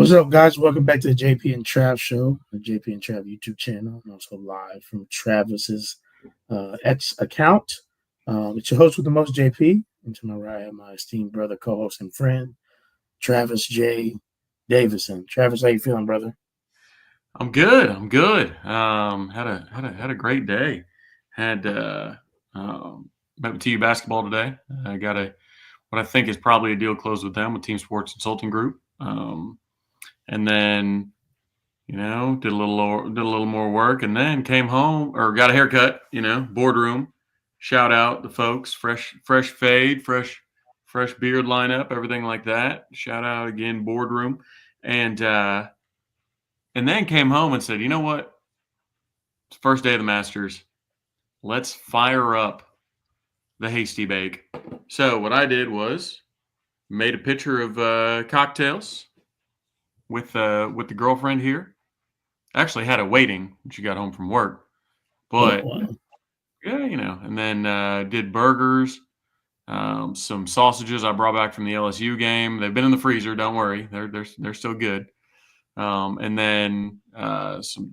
What's up, guys? Welcome back to the JP and Trav Show, the JP and Trav YouTube channel. I'm also live from Travis's X account. It's your host with the most, JP. And to my right, I have my esteemed brother, co-host, and friend, Travis J. Davison. Travis, how you feeling, brother? I'm good. I'm good. Had a great day. Had met with TU basketball today. I got what I think is probably a deal closed with them with Team Sports Consulting Group. And then did a little more work, and then came home or got a haircut. Boardroom. Shout out the folks. Fresh fade, fresh beard lineup, everything like that. Shout out again, boardroom, and then came home and said, you know what? It's the first day of the Masters. Let's fire up the Hasty Bake. So what I did was made a picture of cocktails with the girlfriend here. Actually had a waiting when she got home from work. But yeah, and then did burgers, some sausages I brought back from the LSU game. They've been in the freezer. Don't worry, they're still good. And then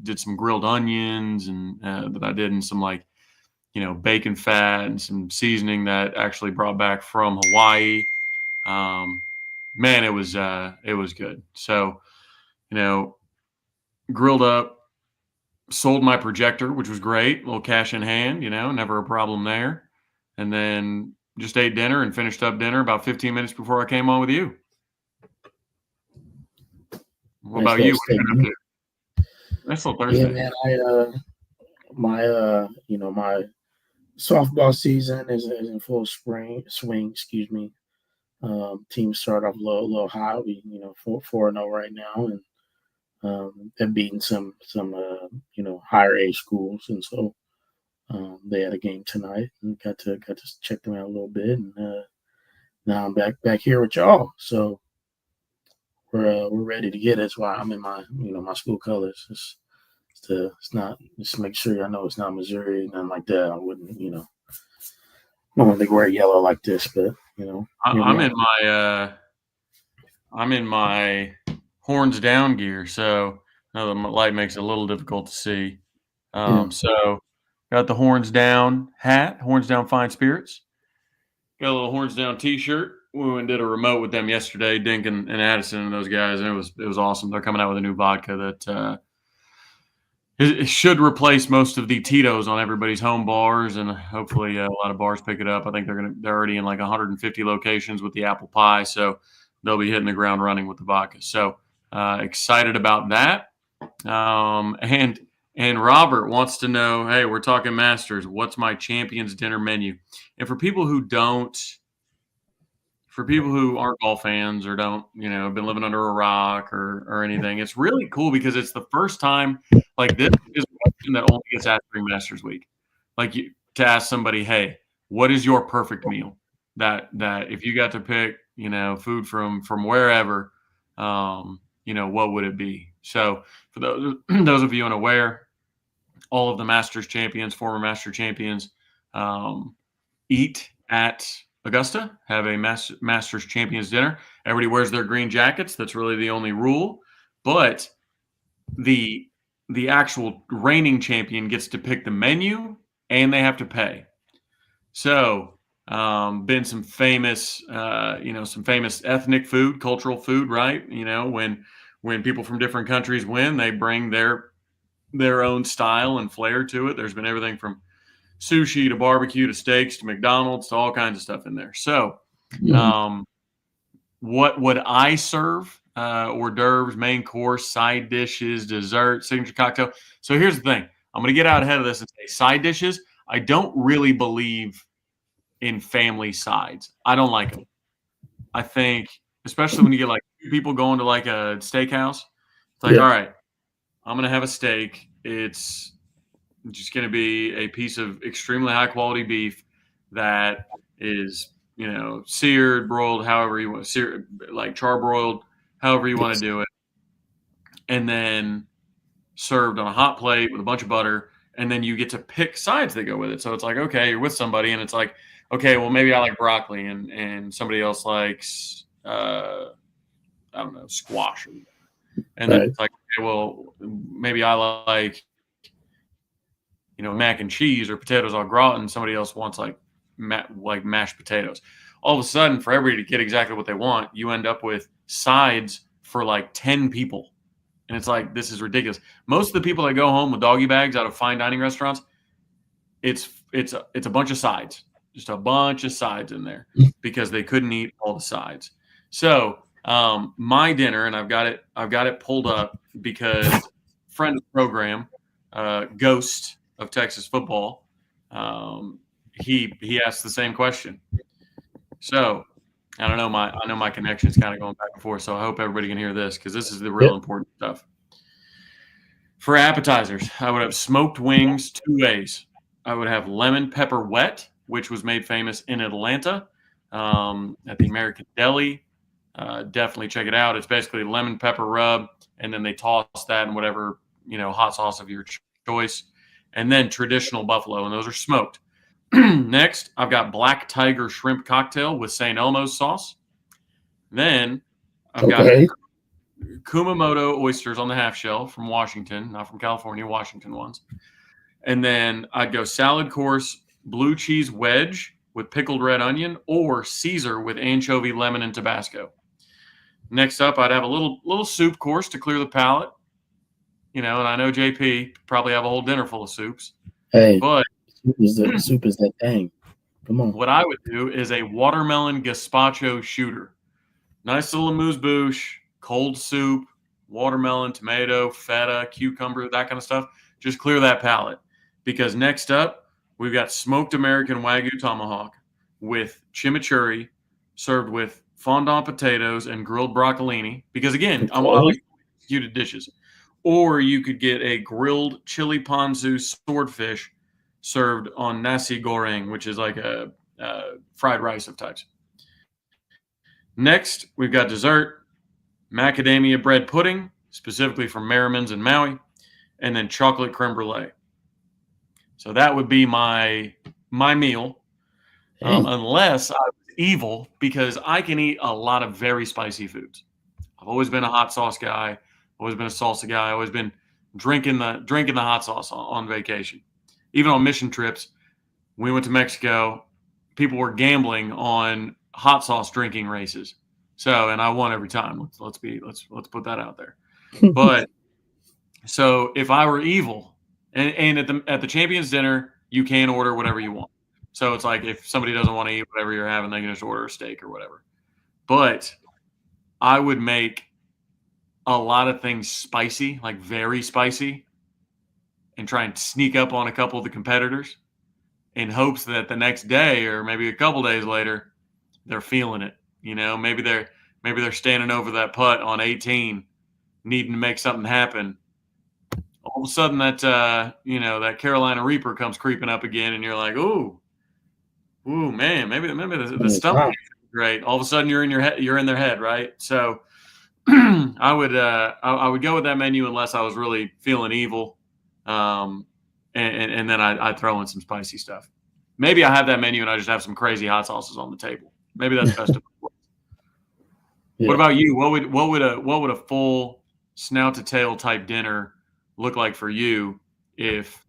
did some grilled onions and that I did in some bacon fat and some seasoning that actually brought back from Hawaii. Man, it was good. So, grilled up, sold my projector, which was great. A little cash in hand, never a problem there. And then just ate dinner and finished up dinner about 15 minutes before I came on with you. What about you? What are you up to? That's still Thursday. Yeah, man. My softball season is in full swing. Excuse me. Teams start off a little high. We 4-0 right now, and they're beating some higher A schools, and so they had a game tonight and got to check them out a little bit, and now I'm back here with y'all. So we're ready to get it. That's why I'm in my my school colors. It's not, just make sure y'all know it's not Missouri, nothing like that. I wouldn't normally wear yellow like this, but I'm in my horns down gear, so the light makes it a little difficult to see. So got the horns down hat, horns down fine spirits. Got a little horns down T-shirt. We went and did a remote with them yesterday, Dink and Addison and those guys, and it was awesome. They're coming out with a new vodka that it should replace most of the Tito's on everybody's home bars, and hopefully a lot of bars pick it up. I think they're already in like 150 locations with the apple pie, so they'll be hitting the ground running with the vodka. So excited about that. And Robert wants to know, hey, we're talking Masters. What's my Champions Dinner menu? And for people who aren't golf fans or don't, have been living under a rock or anything, it's really cool because it's the first time this is a question that only gets asked during Masters Week. To ask somebody, hey, what is your perfect meal? That if you got to pick, food from wherever, what would it be? So for those of you unaware, all of the Masters champions, former Master champions, eat at Augusta, have a Masters Champions dinner. Everybody wears their green jackets. That's really the only rule. But the actual reigning champion gets to pick the menu, and they have to pay. So, been some famous, some famous ethnic food, cultural food, right? When people from different countries win, they bring their own style and flair to it. There's been everything from sushi to barbecue to steaks to McDonald's to all kinds of stuff in there. So what would I serve? Hors d'oeuvres, main course, side dishes, dessert, signature cocktail. So here's the thing. I'm going to get out ahead of this and say side dishes. I don't really believe in family sides. I don't like them. I think, especially when you get two people going to a steakhouse, it's all right, I'm going to have a steak. It's just going to be a piece of extremely high quality beef that is, seared, broiled, however you want, charbroiled, however you want to do it. And then served on a hot plate with a bunch of butter. And then you get to pick sides that go with it. So it's okay, you're with somebody and it's okay, well, maybe I like broccoli and somebody else likes, I don't know, squash. And then Right. it's like, okay, well, maybe I like, mac and cheese or potatoes au gratin. Somebody else wants like like mashed potatoes. All of a sudden, for everybody to get exactly what they want, you end up with sides for like 10 people. And it's like, this is ridiculous. Most of the people that go home with doggy bags out of fine dining restaurants, it's a bunch of sides, just a bunch of sides in there because they couldn't eat all the sides. So my dinner, and I've got it pulled up because friend of the program, Ghost of Texas football, he asked the same question. So I don't know my connection is kind of going back and forth. So I hope everybody can hear this because this is the real Yep. important stuff. For appetizers, I would have smoked wings two ways. I would have lemon pepper wet, which was made famous in Atlanta at the American Deli. Definitely check it out. It's basically lemon pepper rub, and then they toss that in whatever hot sauce of your choice, and then traditional buffalo, and those are smoked. Next, I've got black tiger shrimp cocktail with St. Elmo's sauce. Then I've got Okay. Kumamoto oysters on the half shell from Washington, not from California, Washington ones. And then I'd go salad course, blue cheese wedge with pickled red onion, or Caesar with anchovy, lemon, and Tabasco. Next up, I'd have a little soup course to clear the palate. And I know JP probably have a whole dinner full of soups. Hey, But soup is that thing. Come on. what I would do is a watermelon gazpacho shooter. Nice little amuse-bouche, cold soup, watermelon, tomato, feta, cucumber, that kind of stuff. Just clear that palate. Because next up, we've got smoked American Wagyu tomahawk with chimichurri served with fondant potatoes and grilled broccolini. Because again, I Okay. like executed dishes. Or you could get a grilled chili ponzu swordfish served on nasi goreng, which is like a fried rice of types. Next, we've got dessert, macadamia bread pudding, specifically from Merriman's in Maui, and then chocolate creme brulee. So that would be my meal, Hey. unless I was evil, because I can eat a lot of very spicy foods. I've always been a hot sauce guy, always been a salsa guy, always been drinking the hot sauce on vacation. Even on mission trips, we went to Mexico. People were gambling on hot sauce drinking races. So, and I won every time. Let's put that out there. But so if I were evil, and at the champions dinner, you can order whatever you want. So it's like if somebody doesn't want to eat whatever you're having, they can just order a steak or whatever. But I would make a lot of things spicy, like very spicy, and try and sneak up on a couple of the competitors in hopes that the next day or maybe a couple days later they're feeling it. Maybe they're standing over that putt on 18, needing to make something happen. All of a sudden that that Carolina Reaper comes creeping up again, and you're like, ooh man, maybe the stomach is great. All of a sudden you're in their head, right? So I would go with that menu unless I was really feeling evil. And then I'd throw in some spicy stuff. Maybe I have that menu and I just have some crazy hot sauces on the table. Maybe that's best of both. Yeah. What about you? What would a full snout to tail type dinner look like for you if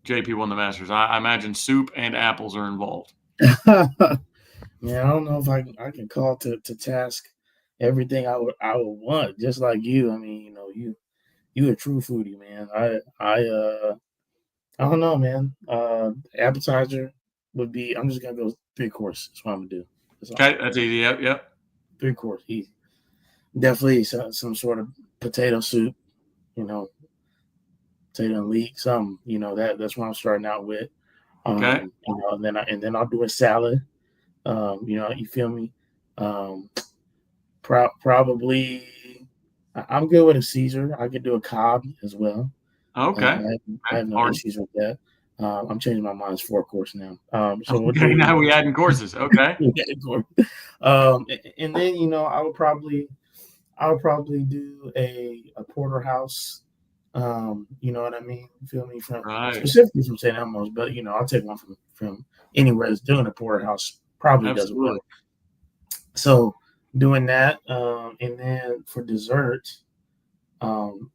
JP won the Masters? I imagine soup and apples are involved. Man, I don't know if I can call to task everything I would want, just like you. I mean, you a true foodie, man. I don't know, man. Appetizer would be. I'm just gonna go 3 course. That's what I'm gonna do. That's all. Okay, that's easy. Yep. 3 course, easy. Definitely some sort of potato soup. You know, potato and leek. Some. That's what I'm starting out with. Okay. And then I'll do a salad. You feel me? Um, probably. I'm good with a Caesar. I could do a Cobb as well. Okay. I have no issues with that. I'm changing my mind. It's 4 course now. So we'll Okay, do. now we adding courses. Okay. And then I would probably do a porterhouse. You know what I mean? You feel me? Right. Specifically from St. Elmo's, but I'll take one from anywhere that's doing a porterhouse. Probably does it well. So doing that, and then for dessert, Um,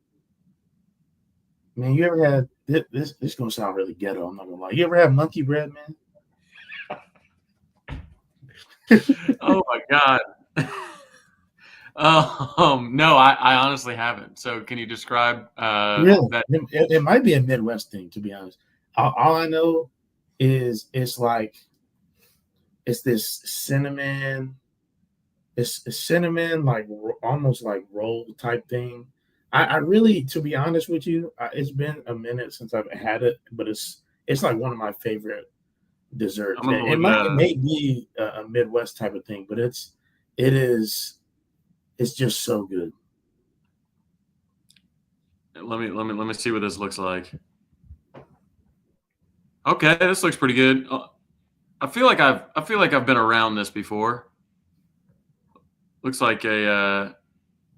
man, you ever had this? This gonna sound really ghetto. I'm not gonna lie. You ever had monkey bread, man? Oh my god. No, I honestly haven't. So can you describe Really? that? It might be a Midwest thing, to be honest. All I know is it's like it's this cinnamon. It's cinnamon, like almost like roll type thing. I really, to be honest with you, it's been a minute since I've had it, but it's like one of my favorite I'm desserts. gonna look It may be a Midwest type of thing, but it is it's just so good. let me see what this looks like. Okay, this looks pretty good. I feel like I've been around this before. Looks like yeah,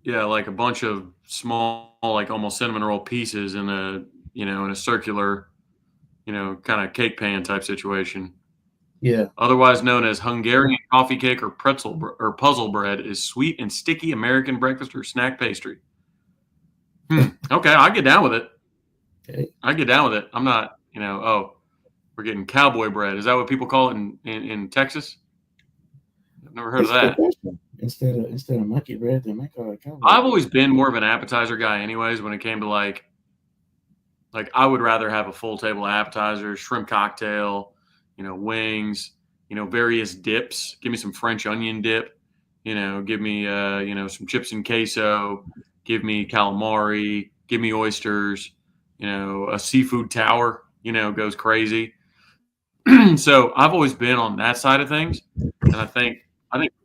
like a bunch of small, like almost cinnamon roll pieces in a circular, kind of cake pan type situation. Yeah, Otherwise known as Hungarian coffee cake or or puzzle bread, is sweet and sticky American breakfast or snack pastry. Okay, I get down with it. okay. I get down with it. I'm not, oh, we're getting cowboy bread. Is that what people call it in Texas? I've never heard of That's a good that. question. Instead of monkey bread, they might call it cowboy I've bread. always been more of an appetizer guy, anyways. When it came to like I would rather have a full table of appetizers, shrimp cocktail, wings, various dips. Give me some French onion dip. Give me some chips and queso. Give me calamari. Give me oysters. A seafood tower. Goes crazy. So I've always been on that side of things, and I think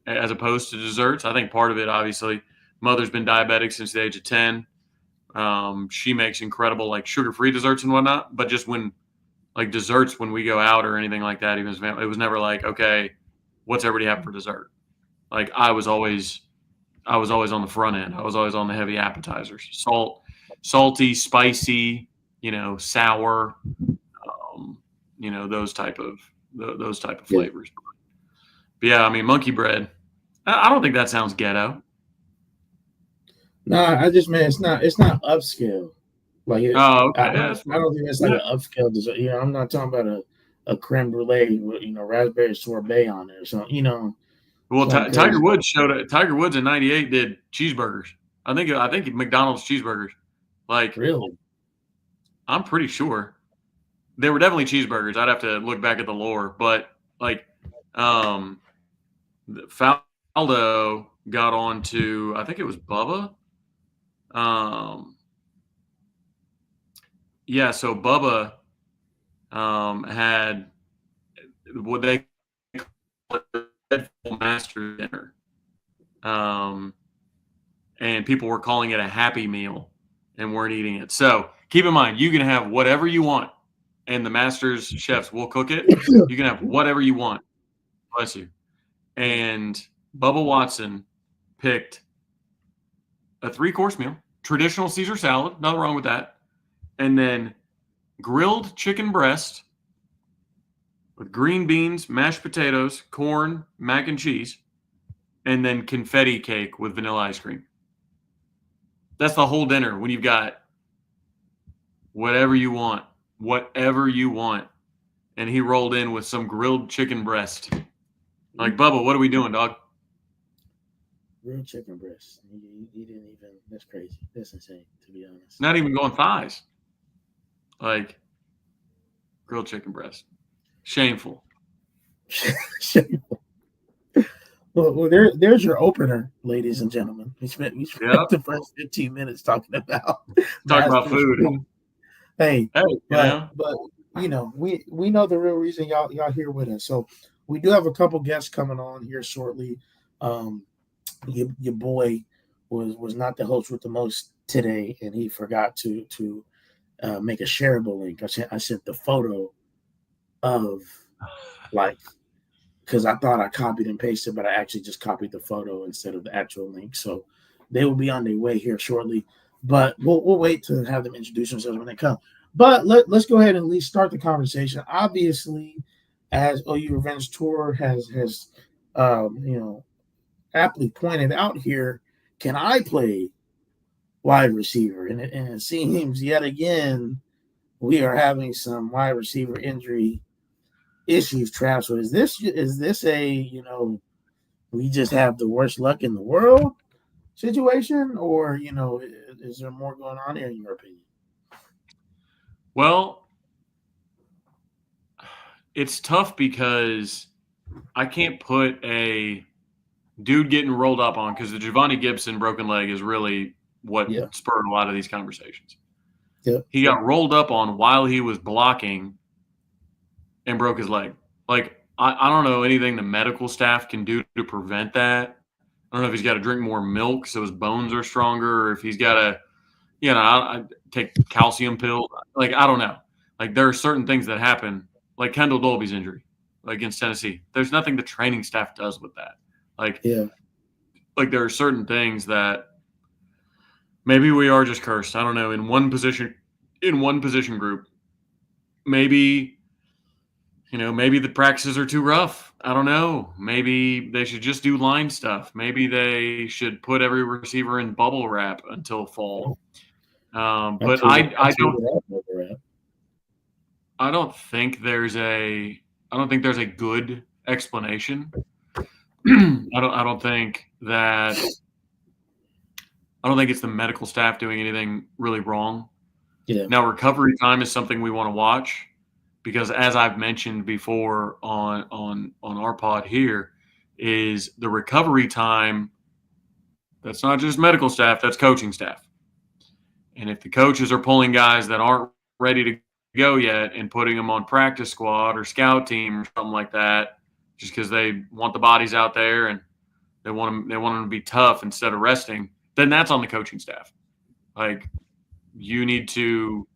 as opposed to desserts, I think part of it obviously mother's been diabetic since the age of 10. She makes incredible like sugar-free desserts and whatnot, but just when like desserts when we go out or anything like that, even as family, it was never like, okay, what's everybody have for dessert? Like I was always on the front end. I was always on the heavy appetizers, salty, spicy, sour, um, those type of Yeah. flavors. But yeah, I mean monkey bread. I don't think that sounds ghetto. No, I just mean it's not upscale. Like Oh, okay. I Yeah, don't that's I fine. don't think it's like Yeah. an upscale dessert. I'm not talking about a creme brulee with raspberry sorbet on it or Well, something Tiger crazy. Woods showed it. Tiger Woods in '98 did cheeseburgers. I think McDonald's cheeseburgers. Like Really? I'm pretty sure they were definitely cheeseburgers. I'd have to look back at the lore, but like um, Faldo got on to I think it was Bubba. Um, yeah, so Bubba had what they call it Red Bull Master Dinner, um, and people were calling it a Happy Meal and weren't eating it. So keep in mind, you can have whatever you want, and the Masters chefs will cook it. You can have whatever you want. Bless you. And Bubba Watson picked a three-course meal, traditional Caesar salad, nothing wrong with that, and then grilled chicken breast with green beans, mashed potatoes, corn, mac and cheese, and then confetti cake with vanilla ice cream. That's the whole dinner when you've got whatever you want, whatever you want. And he rolled in with some grilled chicken breast. Like, Bubba, what are we doing, dog? Real chicken breast. You didn't even. That's crazy. That's insane. To be honest. Not even going thighs. Like, grilled chicken breast. Shameful. There's your opener, ladies and gentlemen. We spent Yep. the first 15 minutes talking about Talk about Masters. food. Hey, Hey, but we know the real reason y'all here with us. So we do have a couple guests coming on here shortly. Um, your boy was not the host with the most today, and he forgot to make a shareable link. I sent the photo of like because I thought I copied and pasted, but I actually just copied the photo instead of the actual link. So they will be on their way here shortly. But we'll wait to have them introduce themselves when they come. But let's go ahead and at least start the conversation. Obviously, as OU Revenge Tour has aptly pointed out here, can I play wide receiver, and it seems yet again we are having some wide receiver injury issues. Trav. So is this a we just have the worst luck in the world situation, or is there more going on here in your opinion? Well, it's tough because I can't put a dude getting rolled up on because the Giovanni Gibson broken leg is really what Yeah. spurred a lot of these conversations. Yeah. He got rolled up on while he was blocking and broke his leg. Like, I don't know anything the medical staff can do to prevent that. I don't know if he's got to drink more milk so his bones are stronger, or if he's got to, I take calcium pills. Like, I don't know. Like, there are certain things that happen, like Kendall Dolby's injury against Tennessee. There's nothing the training staff does with that. Like, Yeah. like there are certain things that maybe we are just cursed. I don't know. In one position group, maybe maybe the practices are too rough. I don't know. Maybe they should just do line stuff. Maybe they should put every receiver in bubble wrap until fall. But I don't think there's a good explanation. I don't think it's the medical staff doing anything really wrong. Yeah. Now, recovery time is something we want to watch because, as I've mentioned before on our pod here, is the recovery time. That's not just medical staff; that's coaching staff. And if the coaches are pulling guys that aren't ready to go yet and putting them on practice squad or scout team or something like that, just because they want the bodies out there and they want them to be tough instead of resting, then that's on the coaching staff. Like, you need to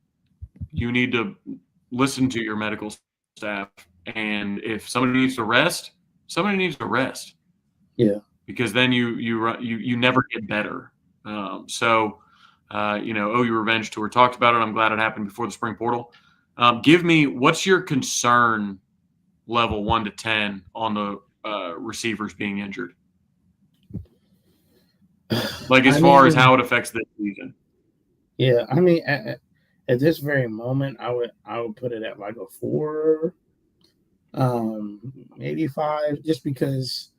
listen to your medical staff, and if somebody needs to rest, somebody needs to rest. Yeah. Because then you never get better. OU Revenge Tour talked about it. I'm glad it happened before the spring portal. Give me, what's your concern level 1 to 10 on the receivers being injured? Like, as far as how it affects this season. Yeah, I mean, at this very moment, I would put it at like a 4, maybe 5, just because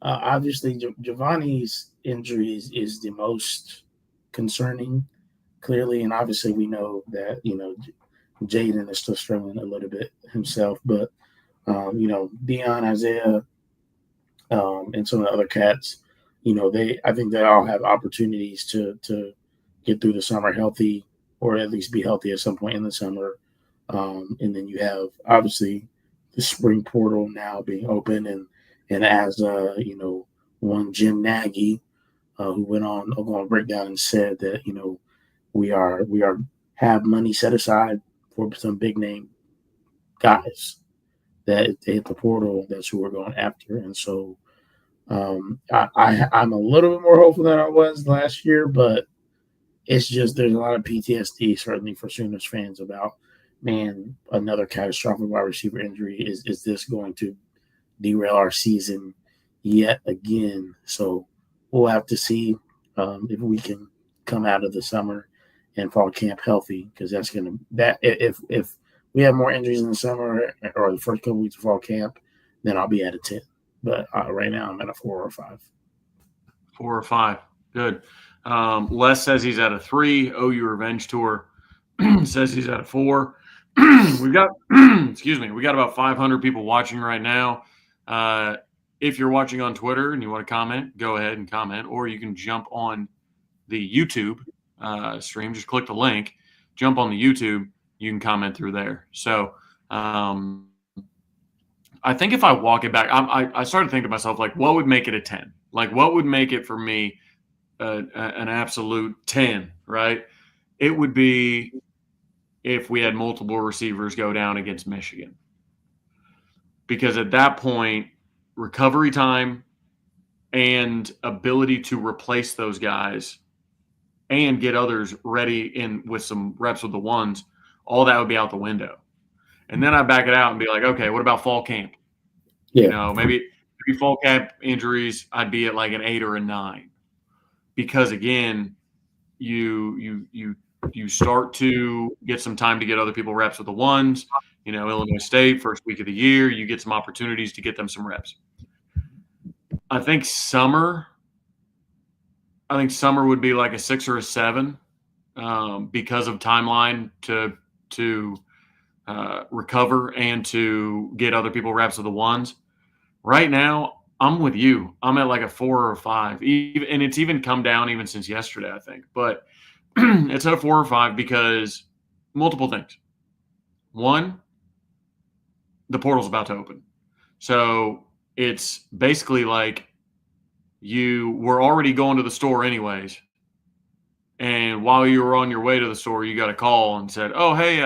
obviously Giovanni's injury is the most concerning, clearly, and obviously we know that Jaden is still struggling a little bit himself, but Dion, Isaiah, and some of the other cats, I think they all have opportunities to get through the summer healthy, or at least be healthy at some point in the summer. And then you have obviously the spring portal now being open, and as one Jim Nagy, who went on breakdown and said that we have money set aside for some big name guys that if they hit the portal, that's who we're going after. And so I'm a little bit more hopeful than I was last year, but it's just there's a lot of PTSD certainly for Sooners fans about, man, another catastrophic wide receiver injury. Is this going to derail our season yet again? So we'll have to see if we can come out of the summer and fall camp healthy, because that's going to if we have more injuries in the summer or the first couple weeks of fall camp, then I'll be at a 10. But right now I'm at a 4 or 5. 4 or 5. Good. Les says he's at a 3. OU Revenge Tour says he's at a 4. We've got, we got about 500 people watching right now. If you're watching on Twitter and you want to comment, go ahead and comment, or you can jump on the YouTube stream. Just click the link, jump on the YouTube. You can comment through there. So I think if I walk it back, I started thinking to myself, like, what would make it a 10? Like, what would make it for me an absolute 10, right? It would be if we had multiple receivers go down against Michigan. Because at that point, recovery time and ability to replace those guys and get others ready in with some reps with the ones, all that would be out the window. And then I back it out and be like, okay, what about fall camp? Yeah. Maybe fall camp injuries, I'd be at like an 8 or a 9. Because again, you start to get some time to get other people reps with the ones. Illinois State, first week of the year, you get some opportunities to get them some reps. I think summer would be like a 6 or a 7 because of timeline to recover and to get other people reps with the ones. Right now, I'm with you. I'm at like a 4 or a 5, and it's even come down even since yesterday, I think. But it's at a 4 or 5 because multiple things. One, the portal's about to open. So it's basically like you were already going to the store anyways. And while you were on your way to the store, you got a call and said, "Oh, hey,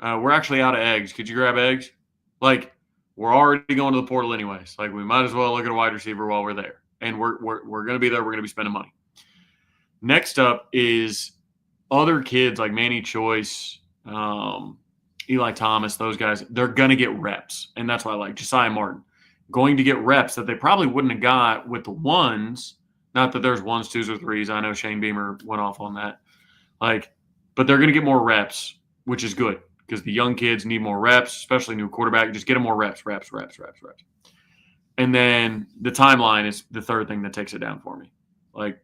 we're actually out of eggs. Could you grab eggs?" Like, we're already going to the portal anyways. Like, we might as well look at a wide receiver while we're there. And we're going to be there. We're going to be spending money. Next up is other kids like Manny Choice, Eli Thomas, those guys. They're going to get reps. And that's why I like Josiah Martin. Going to get reps that they probably wouldn't have got with the ones. Not that there's 1s, 2s, or 3s. I know Shane Beamer went off on that. But they're going to get more reps, which is good because the young kids need more reps, especially new quarterback. Just get them more reps. And then the timeline is the third thing that takes it down for me. Like,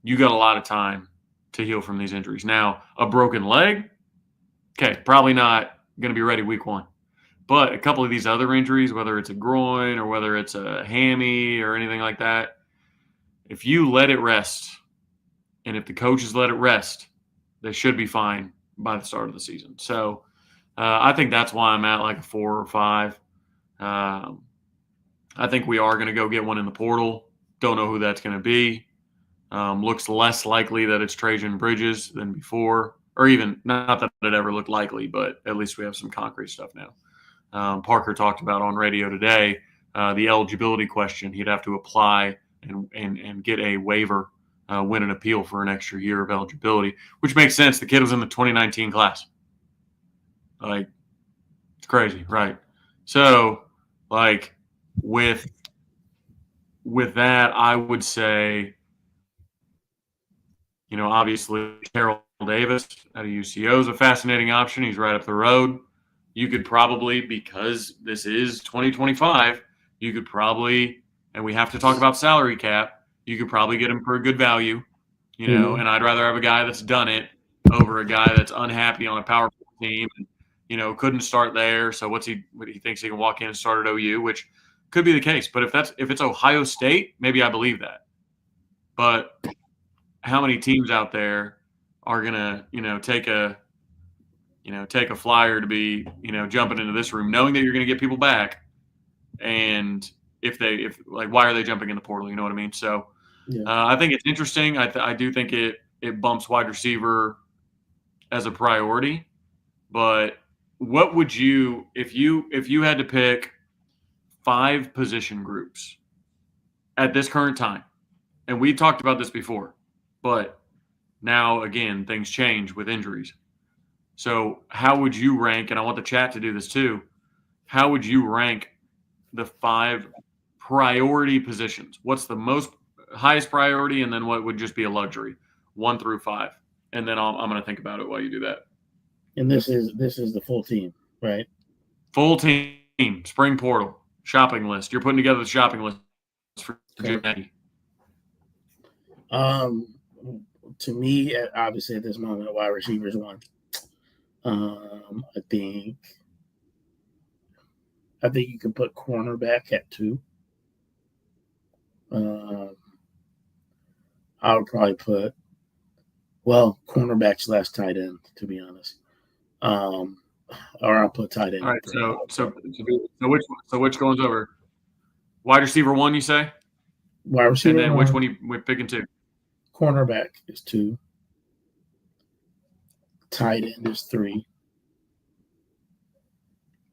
you got a lot of time to heal from these injuries. Now, a broken leg, okay, probably not going to be ready week 1. But a couple of these other injuries, whether it's a groin or whether it's a hammy or anything like that, if you let it rest, and if the coaches let it rest, they should be fine by the start of the season. So I think that's why I'm at like a 4 or 5. I think we are going to go get one in the portal. Don't know who that's going to be. Looks less likely that it's Trajan Bridges than before, or even not that it ever looked likely, but at least we have some concrete stuff now. Parker talked about on radio today the eligibility question. He'd have to apply and get a waiver, win an appeal for an extra year of eligibility, which makes sense. The kid was in the 2019 class. Like, it's crazy, right? So, like, with that, I would say, obviously Terrell Davis out of UCO is a fascinating option. He's right up the road. You could probably, because this is 2025, you could probably, and we have to talk about salary cap, you could probably get him for a good value, and I'd rather have a guy that's done it over a guy that's unhappy on a power team and, couldn't start there. So what he thinks he can walk in and start at OU, which could be the case. But if it's Ohio State, maybe I believe that. But how many teams out there are gonna, take a flyer to be, jumping into this room, knowing that you're going to get people back, and why are they jumping in the portal? You know what I mean? So Yeah. I think it's interesting. I do think it bumps wide receiver as a priority. But what would you, if you had to pick 5 position groups at this current time, and we talked about this before, but now again things change with injuries. So how would you rank, and I want the chat to do this too, how would you rank the 5 priority positions? What's the highest priority, and then what would just be a luxury, 1 through 5? And then I'm going to think about it while you do that. And this is the full team, right? Full team, spring portal, shopping list. You're putting together the shopping list for Jim Nagy. To me, obviously at this moment, wide receivers 1. I think you can put cornerback at 2. I would probably put cornerback / tight end, to be honest. Or I'll put tight end. All right. So which goes over? Wide receiver 1, you say? Wide receiver. And then which one we're picking 2? Cornerback is 2. Tight end is 3.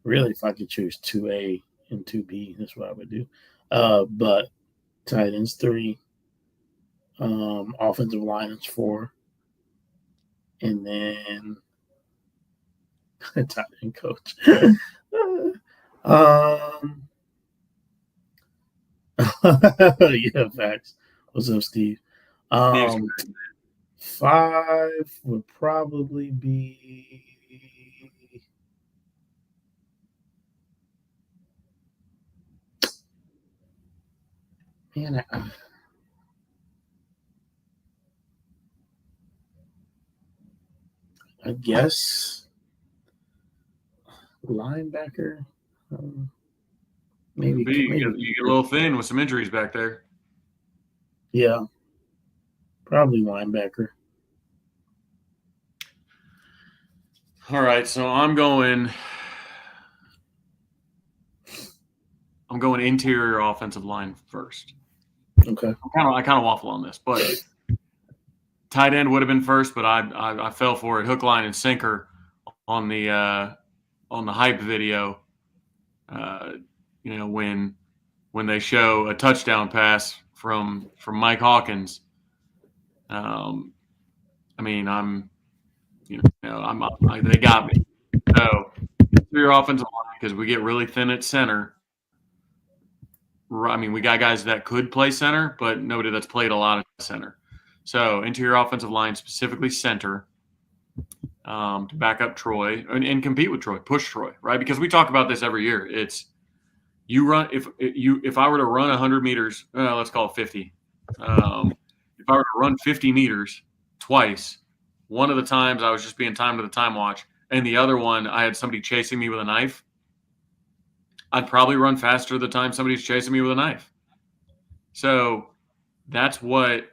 Really, if I could choose 2A and 2B, that's what I would do. But tight end's 3. Offensive line is 4. And then tight end coach. Yeah, facts. What's up, Steve? 5 would probably be. Man, I guess linebacker. Um, Could maybe, be maybe. you get a little thin with some injuries back there. Yeah, probably linebacker. All right, so I'm going interior offensive line first. Okay. I kind of waffle on this, but tight end would have been first, but I fell for it, hook, line, and sinker on the hype video. Uh, when they show a touchdown pass from Mike Hawkins. I mean, they got me. So for your offensive line, because we get really thin at center. I mean, we got guys that could play center, but nobody that's played a lot of center. So interior offensive line, specifically center, to back up Troy and compete with Troy, push Troy, right? Because we talk about this every year. It's you run if I were to run 100 meters, let's call it 50. If I were to run 50 meters twice, one of the times I was just being timed to the time watch, and the other one I had somebody chasing me with a knife. I'd probably run faster the time somebody's chasing me with a knife. So that's what,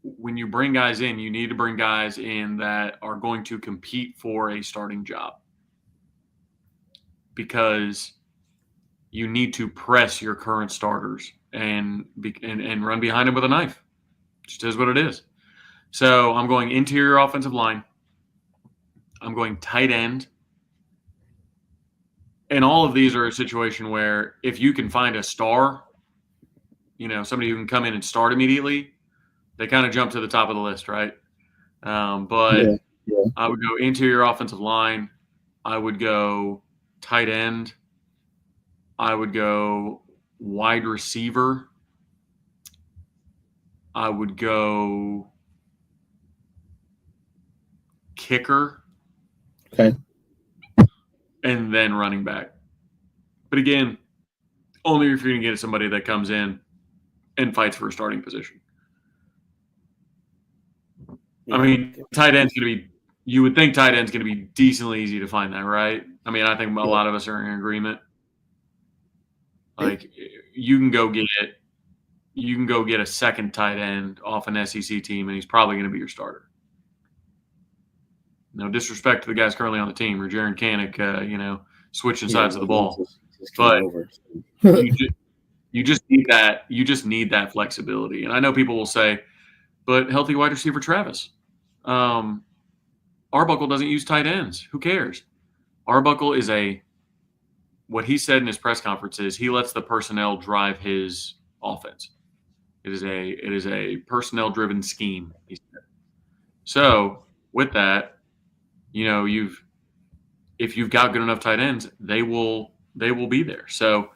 when you bring guys in, you need to bring guys in that are going to compete for a starting job, because you need to press your current starters and run behind them with a knife. Just is what it is. So I'm going interior offensive line. I'm going tight end. And all of these are a situation where if you can find a star, somebody who can come in and start immediately, they kind of jump to the top of the list, right? But Yeah. Yeah. I would go interior offensive line. I would go tight end. I would go wide receiver. I would go kicker. Okay. And then running back. But again, only if you're going to get somebody that comes in and fights for a starting position. Yeah. I mean, tight end's going to be, you would think tight end's going to be decently easy to find that, right? I mean, I think a lot of us are in agreement. Like, you can go get a second tight end off an SEC team, and he's probably going to be your starter. No disrespect to the guys currently on the team, or Jaron Kanik, switching sides of the ball. But you just need that. You just need that flexibility. And I know people will say, but healthy wide receiver Travis. Arbuckle doesn't use tight ends. Who cares? Arbuckle is what he said in his press conference is he lets the personnel drive his offense. It is a personnel driven scheme, he said. So with that, if you've got good enough tight ends, they will be there. So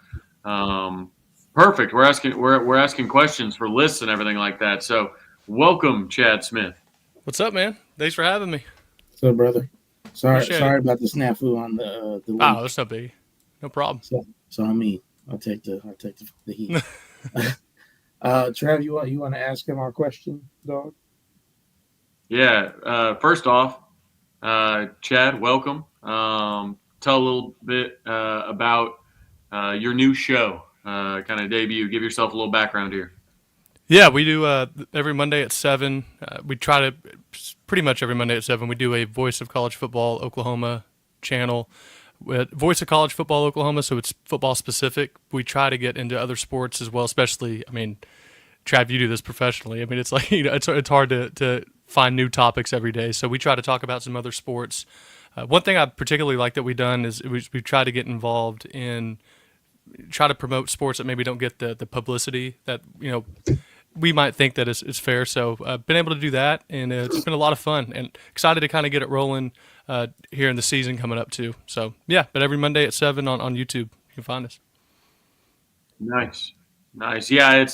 perfect. We're asking questions for lists and everything like that. So welcome, Chad Smith. What's up, man? Thanks for having me. What's up, brother? Sorry Appreciate it. about the snafu on the link. Oh, that's no biggie. No problem. So on me. I'll take the heat. Trav, you want to ask him our question, dog? Yeah. First off, Chad, welcome. Tell a little bit about your new show, kind of debut. Give yourself a little background here. Yeah, we do every Monday at 7. We try to, pretty much every Monday at 7, we do a Voice of College Football Oklahoma channel. Voice of College Football Oklahoma, so it's football specific. We try to get into other sports as well, especially, I mean, Trav, you do this professionally. I mean, it's like, it's hard to find new topics every day. So we try to talk about some other sports. One thing I particularly like that we've done is we try to get involved in, try to promote sports that maybe don't get the publicity that, we might think that is fair. So been able to do that, and it's been a lot of fun, and excited to kind of get it rolling here in the season coming up too. So yeah, but every Monday at 7 on YouTube, you can find us. Nice. Yeah,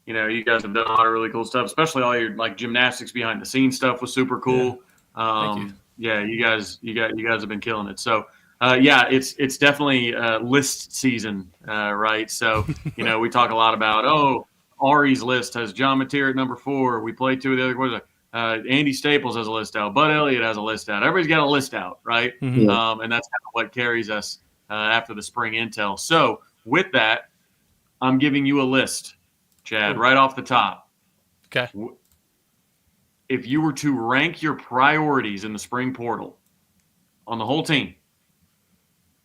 you guys have done a lot of really cool stuff, especially all your like gymnastics behind the scenes stuff was super cool. Thank you. Yeah, you guys have been killing it. So yeah, it's definitely list season, right? So we talk a lot about Ari's list has John Mateer at number 4. We play 2 of the other quarters. Andy Staples has a list out. Bud Elliott has a list out. Everybody's got a list out, right? Mhm. Yeah. And that's kind of what carries us after the spring intel. So with that, I'm giving you a list, Chad, right off the top. Okay. If you were to rank your priorities in the spring portal on the whole team,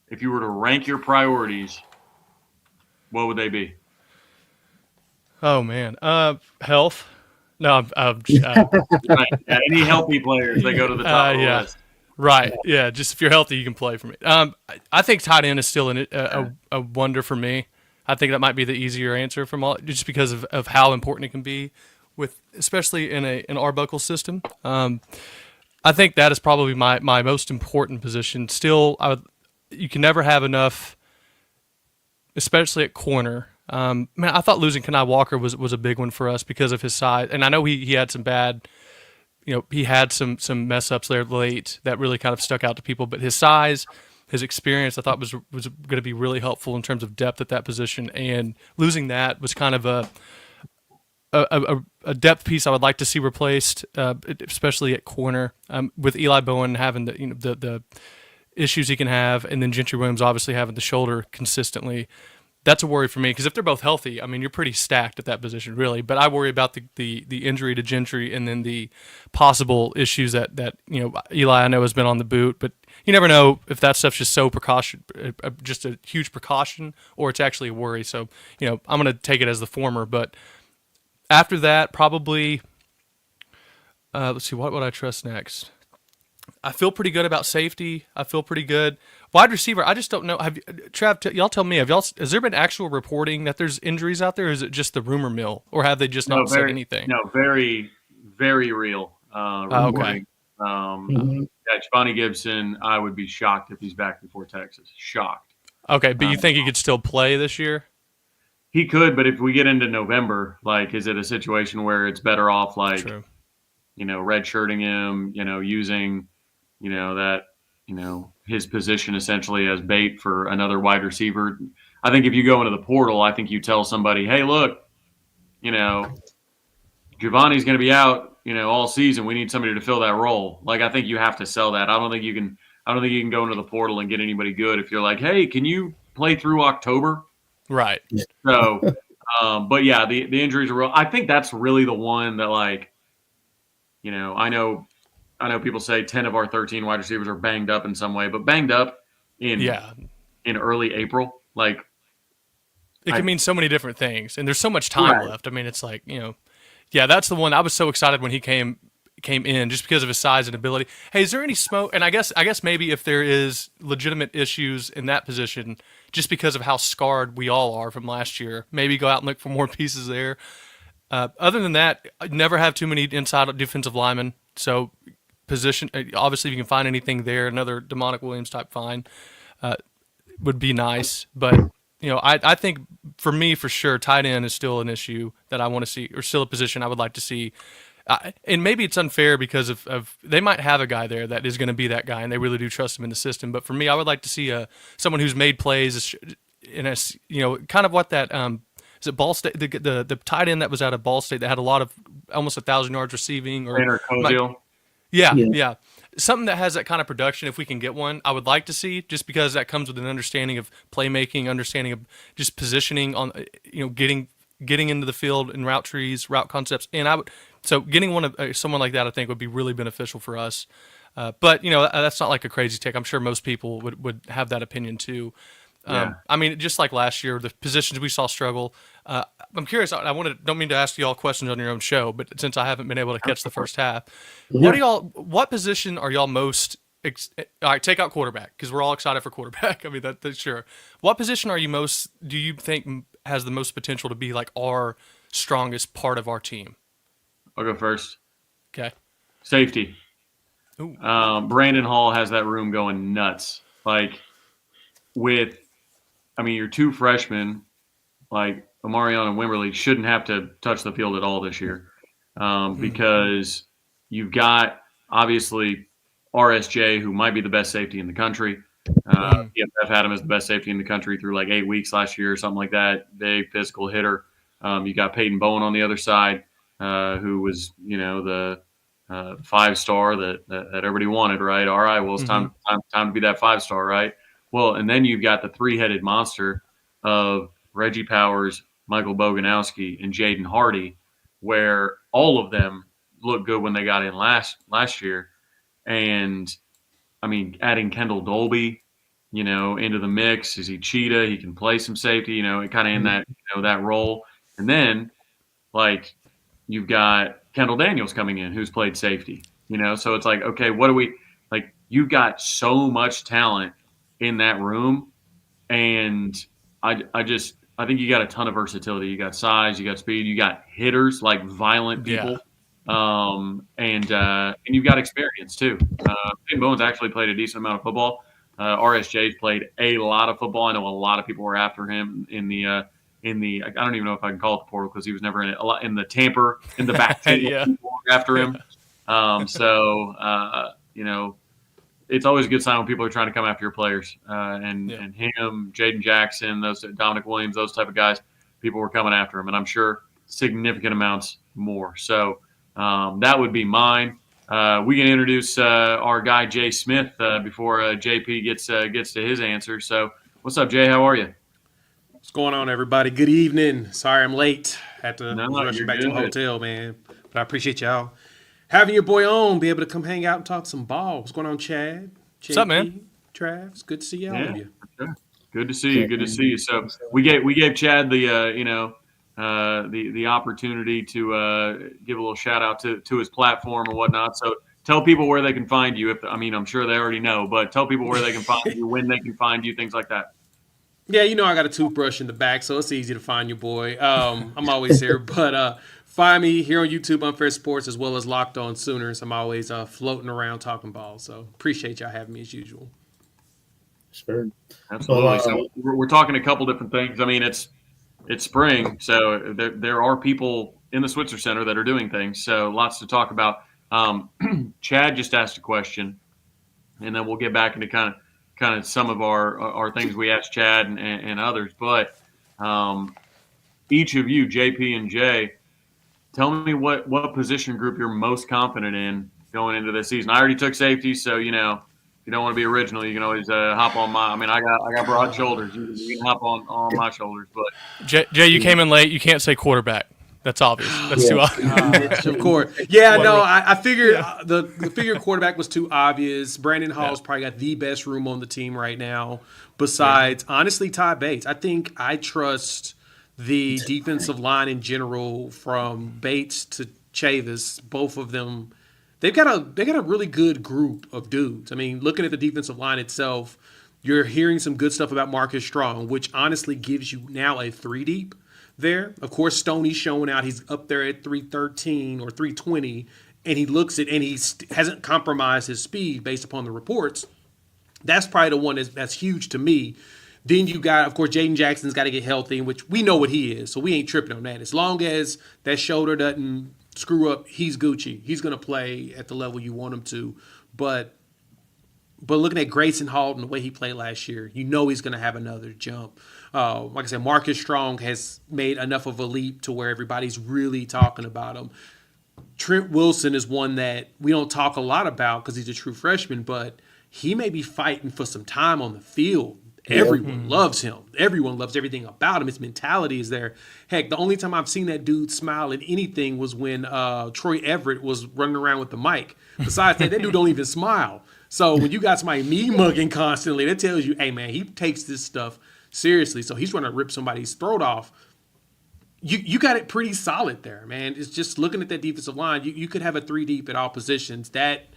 if you were to rank your priorities, what would they be? Oh man. Health. No, I'm Right. Yeah, any healthy players, they go to the top of the yeah. list. Right. Yeah. Just if you're healthy, you can play for me. I think tight end is still a wonder for me. I think that might be the easier answer from all, just because of how important it can be, with especially in an Arbuckle system. I think that is probably my most important position. Still, you can never have enough, especially at corner. Man, I thought losing Kenai Walker was a big one for us because of his size, and I know he had some bad. He had some mess ups there late that really kind of stuck out to people. But his size, his experience, I thought was going to be really helpful in terms of depth at that position. And losing that was kind of a depth piece I would like to see replaced, especially at corner, with Eli Bowen having the issues he can have, and then Gentry Williams obviously having the shoulder consistently. That's a worry for me because if they're both healthy, I mean, you're pretty stacked at that position, really. But I worry about the injury to Gentry and then the possible issues that Eli, I know, has been on the boot, but you never know if that stuff's just so just a huge precaution, or it's actually a worry. So I'm going to take it as the former. But after that, probably let's see, what would I trust next? I feel pretty good about safety. I feel pretty good. Wide receiver, I just don't know. Y'all tell me. Has there been actual reporting that there's injuries out there? Or is it just the rumor mill, or have they just not said anything? No, very, very real reporting. Mhm. Yeah, Giovanni Gibson, I would be shocked if he's back before Texas. Shocked. Okay, but you think he could still play this year? He could, but if we get into November, like, is it a situation where it's better off, like, True. redshirting him, using, that, his position essentially as bait for another wide receiver. I think if you go into the portal, I think you tell somebody, hey, look, Giovanni's going to be out, all season. We need somebody to fill that role. Like, I think you have to sell that. I don't think you can go into the portal and get anybody good if you're like, hey, can you play through October? Right. So, but yeah, the injuries are real. I think that's really the one that, like, I know people say 10 of our 13 wide receivers are banged up in some way, but banged up in early April, like, it can mean so many different things, and there's so much time left. I mean, it's like, that's the one. I was so excited when he came in just because of his size and ability. Hey, is there any smoke? And I guess maybe if there is legitimate issues in that position, just because of how scarred we all are from last year, maybe go out and look for more pieces there. Other than that, I'd never have too many inside defensive linemen. So position, obviously, if you can find anything there, another Demonic Williams type find would be nice. But I think for me, for sure, tight end is still an issue that I want to see, or still a position I would like to see. And maybe it's unfair because of they might have a guy there that is going to be that guy, and they really do trust him in the system. But for me, I would like to see someone who's made plays in a kind of what that is it Ball State, the tight end that was out of Ball State that had a lot of almost 1,000 yards receiving, or yeah, something that has that kind of production. If we can get one, I would like to see, just because that comes with an understanding of playmaking, understanding of just positioning on getting into the field and route trees, route concepts, and so getting someone like that, I think, would be really beneficial for us. But that's not like a crazy take. I'm sure most people would have that opinion too. I mean, just like last year, the positions we saw struggle. I'm curious. Don't mean to ask you all questions on your own show, but since I haven't been able to catch the first half, what position are y'all most? All right, take out quarterback, because we're all excited for quarterback. I mean, that's sure. What position do you think has the most potential to be like our strongest part of our team? I'll go first. Okay. Safety. Brandon Hall has that room going nuts. Like, your two freshmen, like Omarion and Wimberly shouldn't have to touch the field at all this year, because you've got obviously RSJ, who might be the best safety in the country. PFF had him as the best safety in the country through like 8 weeks last year or something like that. Big physical hitter. You got Peyton Bowen on the other side, who was the 5-star that everybody wanted, right? All right, well, it's time to be that 5-star, right? Well, and then you've got the 3-headed monster of Reggie Powers, Michael Boganowski, and Jaden Hardy, where all of them looked good when they got in last year. And I mean, adding Kendall Dolby, into the mix. Is he cheetah? He can play some safety, kind of in that, that role. And then, like, you've got Kendall Daniels coming in, who's played safety, So it's like, okay, what do we like? You've got so much talent in that room, and I think you got a ton of versatility. You got size, you got speed, you got hitters, like violent people. And you've got experience too. Peyton Bowen's actually played a decent amount of football. RSJ's played a lot of football. I know a lot of people were after him in the I don't even know if I can call it the portal because he was never in it. A lot in the Tamper in the back. People were after him. It's always a good sign when people are trying to come after your players. And him, Jaden Jackson, those Dominic Williams, those type of guys, people were coming after him, and I'm sure significant amounts more. So that would be mine. We can introduce our guy Jay Smith before JP gets to his answer. So, what's up, Jay? How are you? What's going on, everybody? Good evening. Sorry I'm late. Had to rush back to the hotel, man. But I appreciate y'all having your boy on, be able to come hang out and talk some ball. What's going on, Chad? JP, what's up, man? Travis, good to see all of you. Sure. Good to see you. Good to see you. So we gave Chad the the opportunity to give a little shout out to his platform and whatnot. So tell people where they can find you. I'm sure they already know, but tell people where they can find you, when they can find you, things like that. Yeah, I got a toothbrush in the back, so it's easy to find your boy. I'm always here, but find me here on YouTube, Unfair Sports, as well as Locked On Sooners. I'm always floating around talking ball, so appreciate y'all having me as usual. Sure. Absolutely. So we're talking a couple different things. I mean, it's spring, so there are people in the Switzer Center that are doing things. So lots to talk about. Chad just asked a question, and then we'll get back into kind of some of our things we asked Chad and others. But each of you, JP and Jay, tell me what position group you're most confident in going into this season. I already took safety, so if you don't want to be original, you can always hop on my. I mean, I got broad shoulders. You can hop on my shoulders. But Jay, you came in late. You can't say quarterback. That's obvious. That's too obvious. Of course. Yeah, no, I figured the figure quarterback was too obvious. Brandon Hall's probably got the best room on the team right now. Besides, honestly, Ty Bates. I think I trust the defensive line in general, from Bates to Chavis. Both of them, they got a really good group of dudes. I mean, looking at the defensive line itself, you're hearing some good stuff about Marcus Strong, which honestly gives you now a 3 deep there. Of course, Stoney's showing out. He's up there at 313 or 320, and he looks at, and he hasn't compromised his speed based upon the reports. That's probably the one that's huge to me. Then you got, of course, Jaden Jackson's got to get healthy, which we know what he is, so we ain't tripping on that. As long as that shoulder doesn't screw up, he's Gucci. He's going to play at the level you want him to. But looking at Grayson Hall and the way he played last year, he's going to have another jump. Like I said, Marcus Strong has made enough of a leap to where everybody's really talking about him. Trent Wilson is one that we don't talk a lot about because he's a true freshman, but he may be fighting for some time on the field. Everyone loves him. Everyone loves everything about him. His mentality is there. Heck, the only time I've seen that dude smile at anything was when Troy Everett was running around with the mic. Besides that dude don't even smile. So when you got somebody me-mugging constantly, that tells you, hey, man, he takes this stuff seriously. So he's trying to rip somebody's throat off. You got it pretty solid there, man. It's just looking at that defensive line, you could have a 3 deep at all positions. That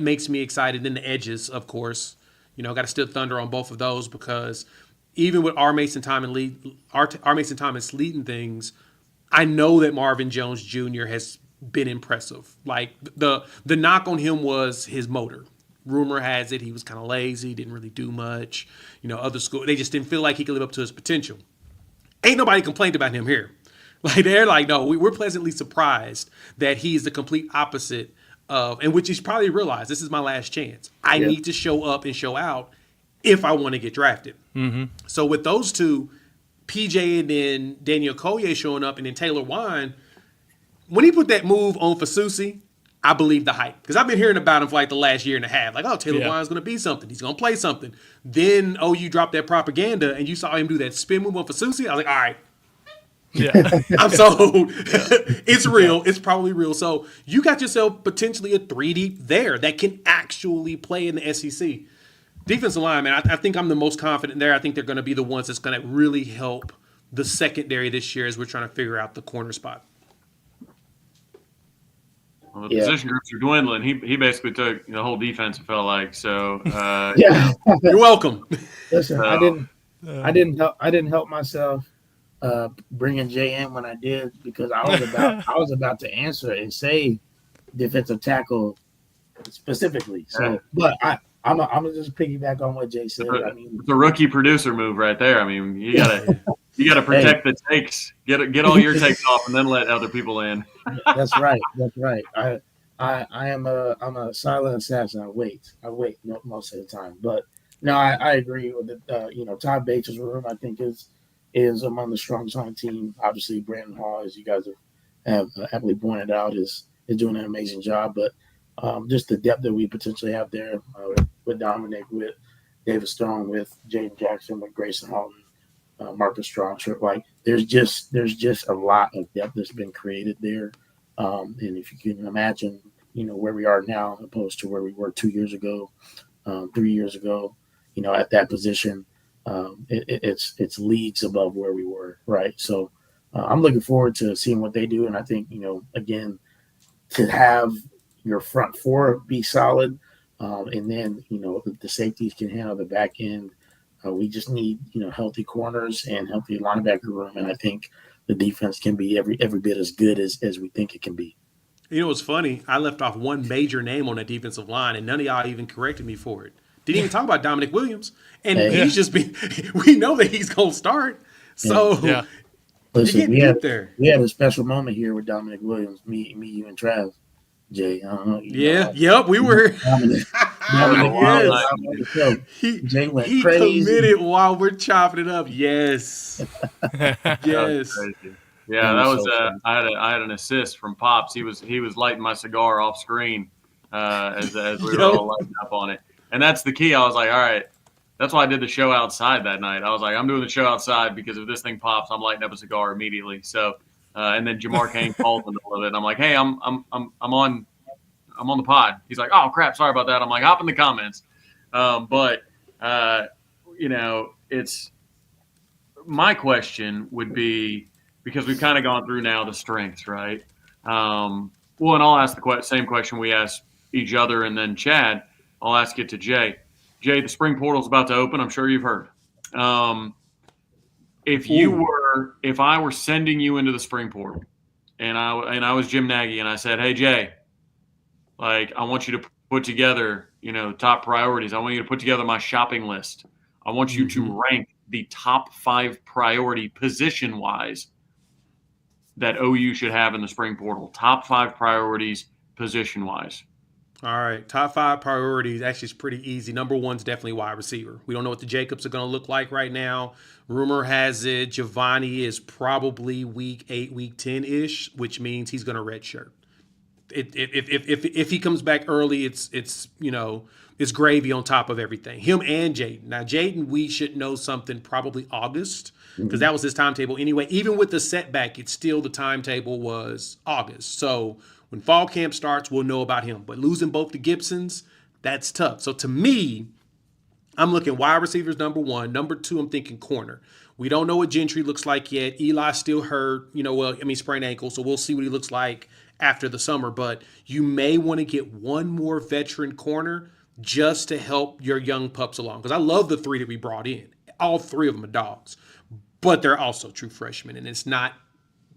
makes me excited. Then the edges, of course. Got to still thunder on both of those, because even with R. Mason Thomas leading things, I know that Marvin Jones Jr. has been impressive. Like the knock on him was his motor. Rumor has it he was kind of lazy, didn't really do much. Other school, they just didn't feel like he could live up to his potential. Ain't nobody complained about him here. Like they're like, no, we're pleasantly surprised that he's the complete opposite of, and which he's probably realized this is my last chance. I need to show up and show out if I want to get drafted. So with those two, PJ and then Daniel Collier showing up, and then Taylor Wine, when he put that move on Fasusi, I believe the hype. Because I've been hearing about him for like the last year and a half. Like, oh, Taylor Wine's going to be something. He's going to play something. Then, you dropped that propaganda, and you saw him do that spin move on Fasusi. I was like, all right. Yeah. I'm sold. It's real. It's probably real. So you got yourself potentially a 3 deep there that can actually play in the SEC. Defensive line, man, I think I'm the most confident there. I think they're going to be the ones that's going to really help the secondary this year as we're trying to figure out the corner spot. Well, the position groups are dwindling. He basically took the whole defense, it felt like. So You're welcome. Listen, I didn't help myself bringing Jay in when I did, because I was about to answer and say defensive tackle specifically. So, but I'm gonna just piggyback on what Jay said. I mean, it's a rookie producer move right there. I mean, you gotta protect the takes. Get all your takes off, and then let other people in. That's right. I'm a silent assassin. I wait most of the time. But no, I agree with it. Todd Bates' room, I think, is among the strongest on the team. Obviously, Brandon Hall, as you guys have happily pointed out, is doing an amazing job. But just the depth that we potentially have there with Dominic, with David Stone, with Jaden Jackson, with Grayson Halton, Marcus Strong, like there's just a lot of depth that's been created there. And if you can imagine, where we are now opposed to where we were 2 years ago, 3 years ago, at that position, it's leagues above where we were, right? So I'm looking forward to seeing what they do. And I think, again, to have your front four be solid, and then, the safeties can handle the back end. We just need, healthy corners and healthy linebacker room. And I think the defense can be every bit as good as we think it can be. What's funny? I left off one major name on that defensive line, and none of y'all even corrected me for it. Didn't even talk about Dominic Williams. And he's just been – we know that he's going to start. So Listen, we had a special moment here with Dominic Williams, me, you, and Trav. Jay, I don't know. Yep, we were. Jay went he crazy. Committed while we're chopping it up. Yes. Yes. Yeah, that was. I had an assist from Pops. He was lighting my cigar off screen as we were all lighting up on it, and that's the key. I was like, all right. That's why I did the show outside that night. I was like, I'm doing the show outside because if this thing pops, I'm lighting up a cigar immediately. So. And then Jamar Kane called in the middle of it. And I'm like, hey, I'm on the pod. He's like, oh crap, sorry about that. I'm like, hop in the comments. It's my question would be, because we've kind of gone through now the strengths, right? And I'll ask the same question we asked each other, and then Chad, I'll ask it to Jay. Jay, the spring portal is about to open. I'm sure you've heard. If I were sending you into the spring portal and I was Jim Nagy and I said, hey, Jay, like, I want you to put together, top priorities. I want you to put together my shopping list. I want you to rank the top 5 priority position wise that OU should have in the spring portal. Top 5 priorities position wise. All right. Top 5 priorities. Actually, it's pretty easy. Number 1's definitely wide receiver. We don't know what the Jacobs are going to look like right now. Rumor has it Giovanni is probably week 8, week 10-ish, which means he's going to redshirt. If he comes back early, it's gravy on top of everything. Him and Jaden. Now, Jaden, we should know something probably August, because that was his timetable anyway. Even with the setback, it's still the timetable was August. So when fall camp starts, we'll know about him. But losing both the Gibsons, that's tough. So to me, I'm looking wide receivers, number 1. Number 2, I'm thinking corner. We don't know what Gentry looks like yet. Eli's still hurt, sprained ankle. So we'll see what he looks like after the summer. But you may want to get one more veteran corner just to help your young pups along. Because I love the 3 that we brought in. All 3 of them are dogs. But they're also true freshmen. And it's not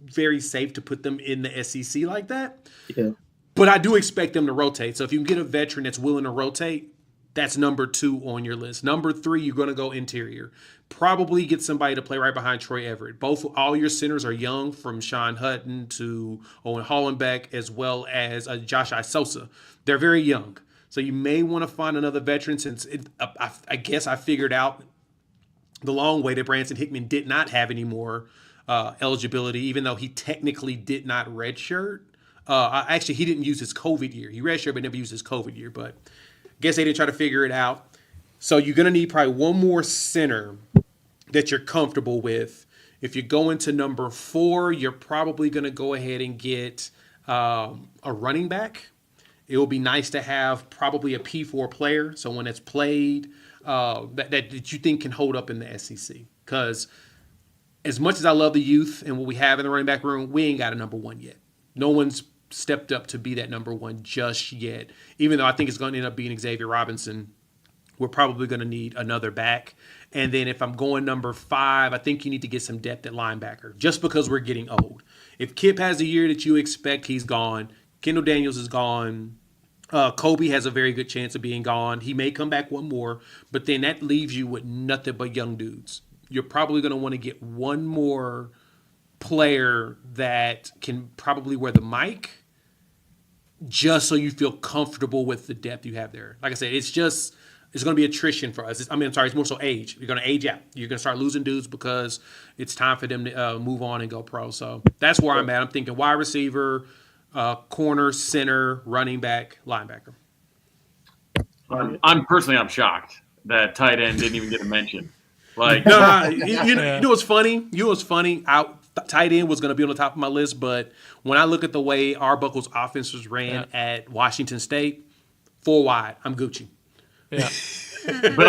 very safe to put them in the SEC like that. Yeah. But I do expect them to rotate. So if you can get a veteran that's willing to rotate, That's number 2 on your list. Number 3, you're going to go interior. Probably get somebody to play right behind Troy Everett. All your centers are young, from Sean Hutton to Owen Hollenbeck, as well as Josh Isosa. They're very young. So you may want to find another veteran, since I guess I figured out the long way that Branson Hickman did not have any more eligibility, even though he technically did not redshirt. Actually, he didn't use his COVID year. He redshirted but never used his COVID year. But I guess they didn't try to figure it out. So you're going to need probably one more center that you're comfortable with. If you go into number 4, you're probably going to go ahead and get a running back. It will be nice to have probably a P4 player, someone that's played, that you think can hold up in the SEC. Because as much as I love the youth and what we have in the running back room, we ain't got a number 1 yet. No one's stepped up to be that number 1 just yet. Even though I think it's going to end up being Xavier Robinson, we're probably going to need another back. And then if I'm going number 5, I think you need to get some depth at linebacker, just because we're getting old. If Kip has the year that you expect, he's gone. Kendall Daniels is gone. Kobe has a very good chance of being gone. He may come back one more, but then that leaves you with nothing but young dudes. You're probably going to want to get one more player that can probably wear the mic, just so you feel comfortable with the depth you have there. Like I said, it's going to be attrition for us. It's more so age. You're going to age out. You're going to start losing dudes because it's time for them to move on and go pro. So that's where I'm at. I'm thinking wide receiver, corner, center, running back, linebacker. I'm shocked that tight end didn't even get a mention. Like, you know what's funny? Tight end was going to be on the top of my list, but when I look at the way Arbuckle's offense was ran at Washington State, 4 wide, I'm Gucci. Yeah. but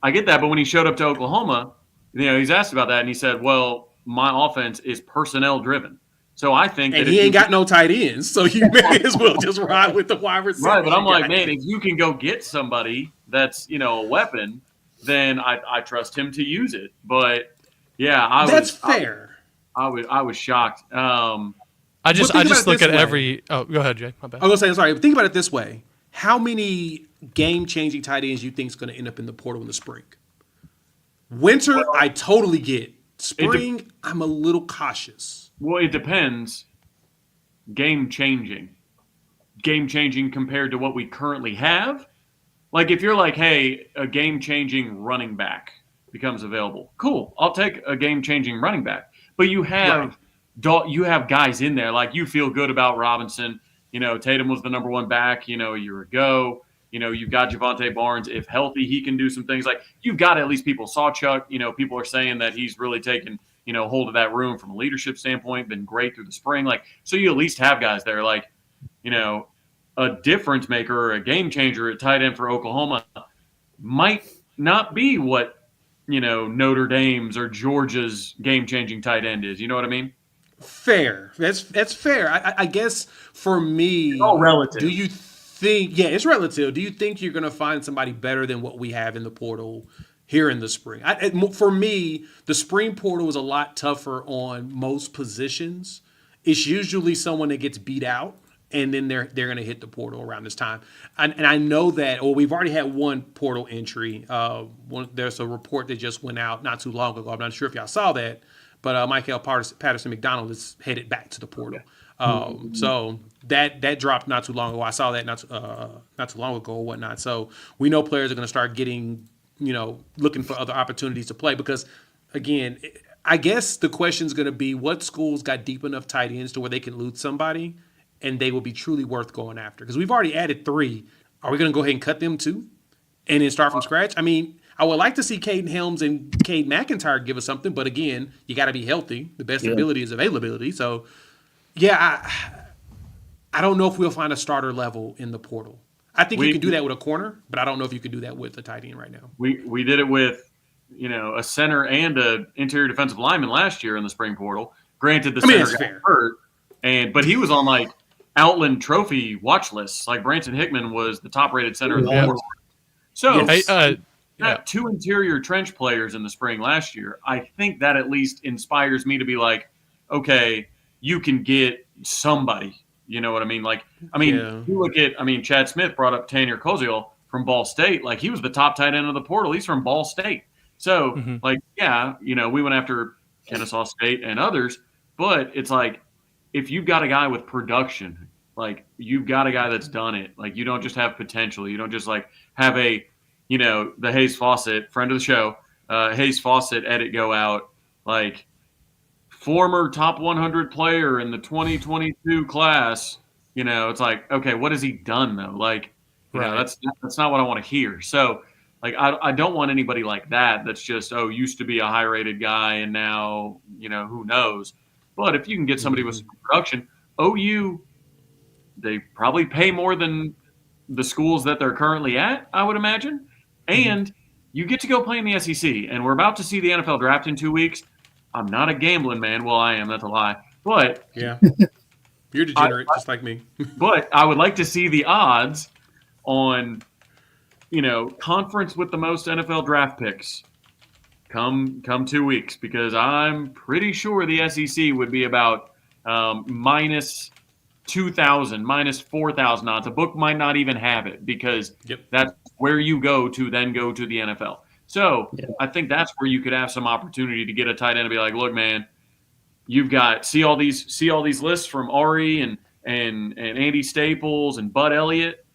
I get that. But when he showed up to Oklahoma, he's asked about that, and he said, "Well, my offense is personnel driven." So I think that he ain't got no tight ends, so you may as well just ride with the wide receiver. Right, but I'm like, man, if you can go get somebody that's a weapon, then I trust him to use it. But yeah, that's fair. I was shocked. I just look at every. Oh, go ahead, Jay. My bad. I was going to say, sorry. Think about it this way: how many game-changing tight ends you think is going to end up in the portal in the spring? Winter, I totally get. Spring, I'm a little cautious. Well, it depends. Game-changing compared to what we currently have. Like, if you're like, hey, a game-changing running back becomes available, cool. I'll take a game-changing running back. But you have guys in there. Like, you feel good about Robinson. Tatum was the number 1 back, a year ago. You've got Javonte Barnes. If healthy, he can do some things. Like, you've got at least people. Sawchuk, people are saying that he's really taken, hold of that room from a leadership standpoint, been great through the spring. Like, so you at least have guys there. Like, a difference maker or a game changer at tight end for Oklahoma might not be what, Notre Dame's or Georgia's game-changing tight end is. You know what I mean? Fair. That's fair. I guess for me, it's all relative. Do you think? Yeah, it's relative. Do you think you're going to find somebody better than what we have in the portal here in the spring? For me, the spring portal is a lot tougher on most positions. It's usually someone that gets beat out, and then they're going to hit the portal around this time. And I know that. Well, we've already had one portal entry. There's a report that just went out not too long ago. I'm not sure if y'all saw that. But Michael Patterson McDonald is headed back to the portal. So that dropped not too long ago. I saw that not too long ago or whatnot. So we know players are going to start getting, looking for other opportunities to play. Because, again, I guess the question is going to be what schools got deep enough tight ends to where they can loot somebody and they will be truly worth going after. Because we've already added 3. Are we going to go ahead and cut them too and then start from scratch? I mean, I would like to see Caden Helms and Cade McIntyre give us something, but again, you got to be healthy. The best ability is availability. So, yeah, I don't know if we'll find a starter level in the portal. I think you can do that with a corner, but I don't know if you can do that with a tight end right now. We did it with, a center and an interior defensive lineman last year in the spring portal. Granted, the center got hurt, but he was on like Outland Trophy watch lists. Like Branson Hickman was the top-rated center in the portal. So. Got 2 interior trench players in the spring last year. I think that at least inspires me to be like, okay, you can get somebody. You know what I mean? Like, you look at, Chad Smith brought up Tanner Koziel. from Ball State. Like, he was the top tight end of the portal. He's from Ball State. So, like, yeah, we went after Kennesaw State and others, but it's like, if you've got a guy with production, like, you've got a guy that's done it. Like, you don't just have potential. You don't just, like, have the Hayes Fawcett, friend of the show, Hayes Fawcett edit go out, like, former top 100 player in the 2022 class. It's like, okay, what has he done, though? Like, that's not what I want to hear. So, like, I don't want anybody like that that's just, used to be a high-rated guy and now, who knows. But if you can get somebody with some production, OU, they probably pay more than the schools that they're currently at, I would imagine. And you get to go play in the SEC. And we're about to see the NFL draft in 2 weeks. I'm not a gambling man. Well, I am. That's a lie. But yeah, you're degenerate just like me. But I would like to see the odds on, conference with the most NFL draft picks come 2 weeks, because I'm pretty sure the SEC would be about minus 2,000, minus 4,000 odds. A book might not even have it, because that's where you go to then go to the NFL. So I think that's where you could have some opportunity to get a tight end and be like, look, man, you've got see all these lists from Ari and Andy Staples and Bud Elliott.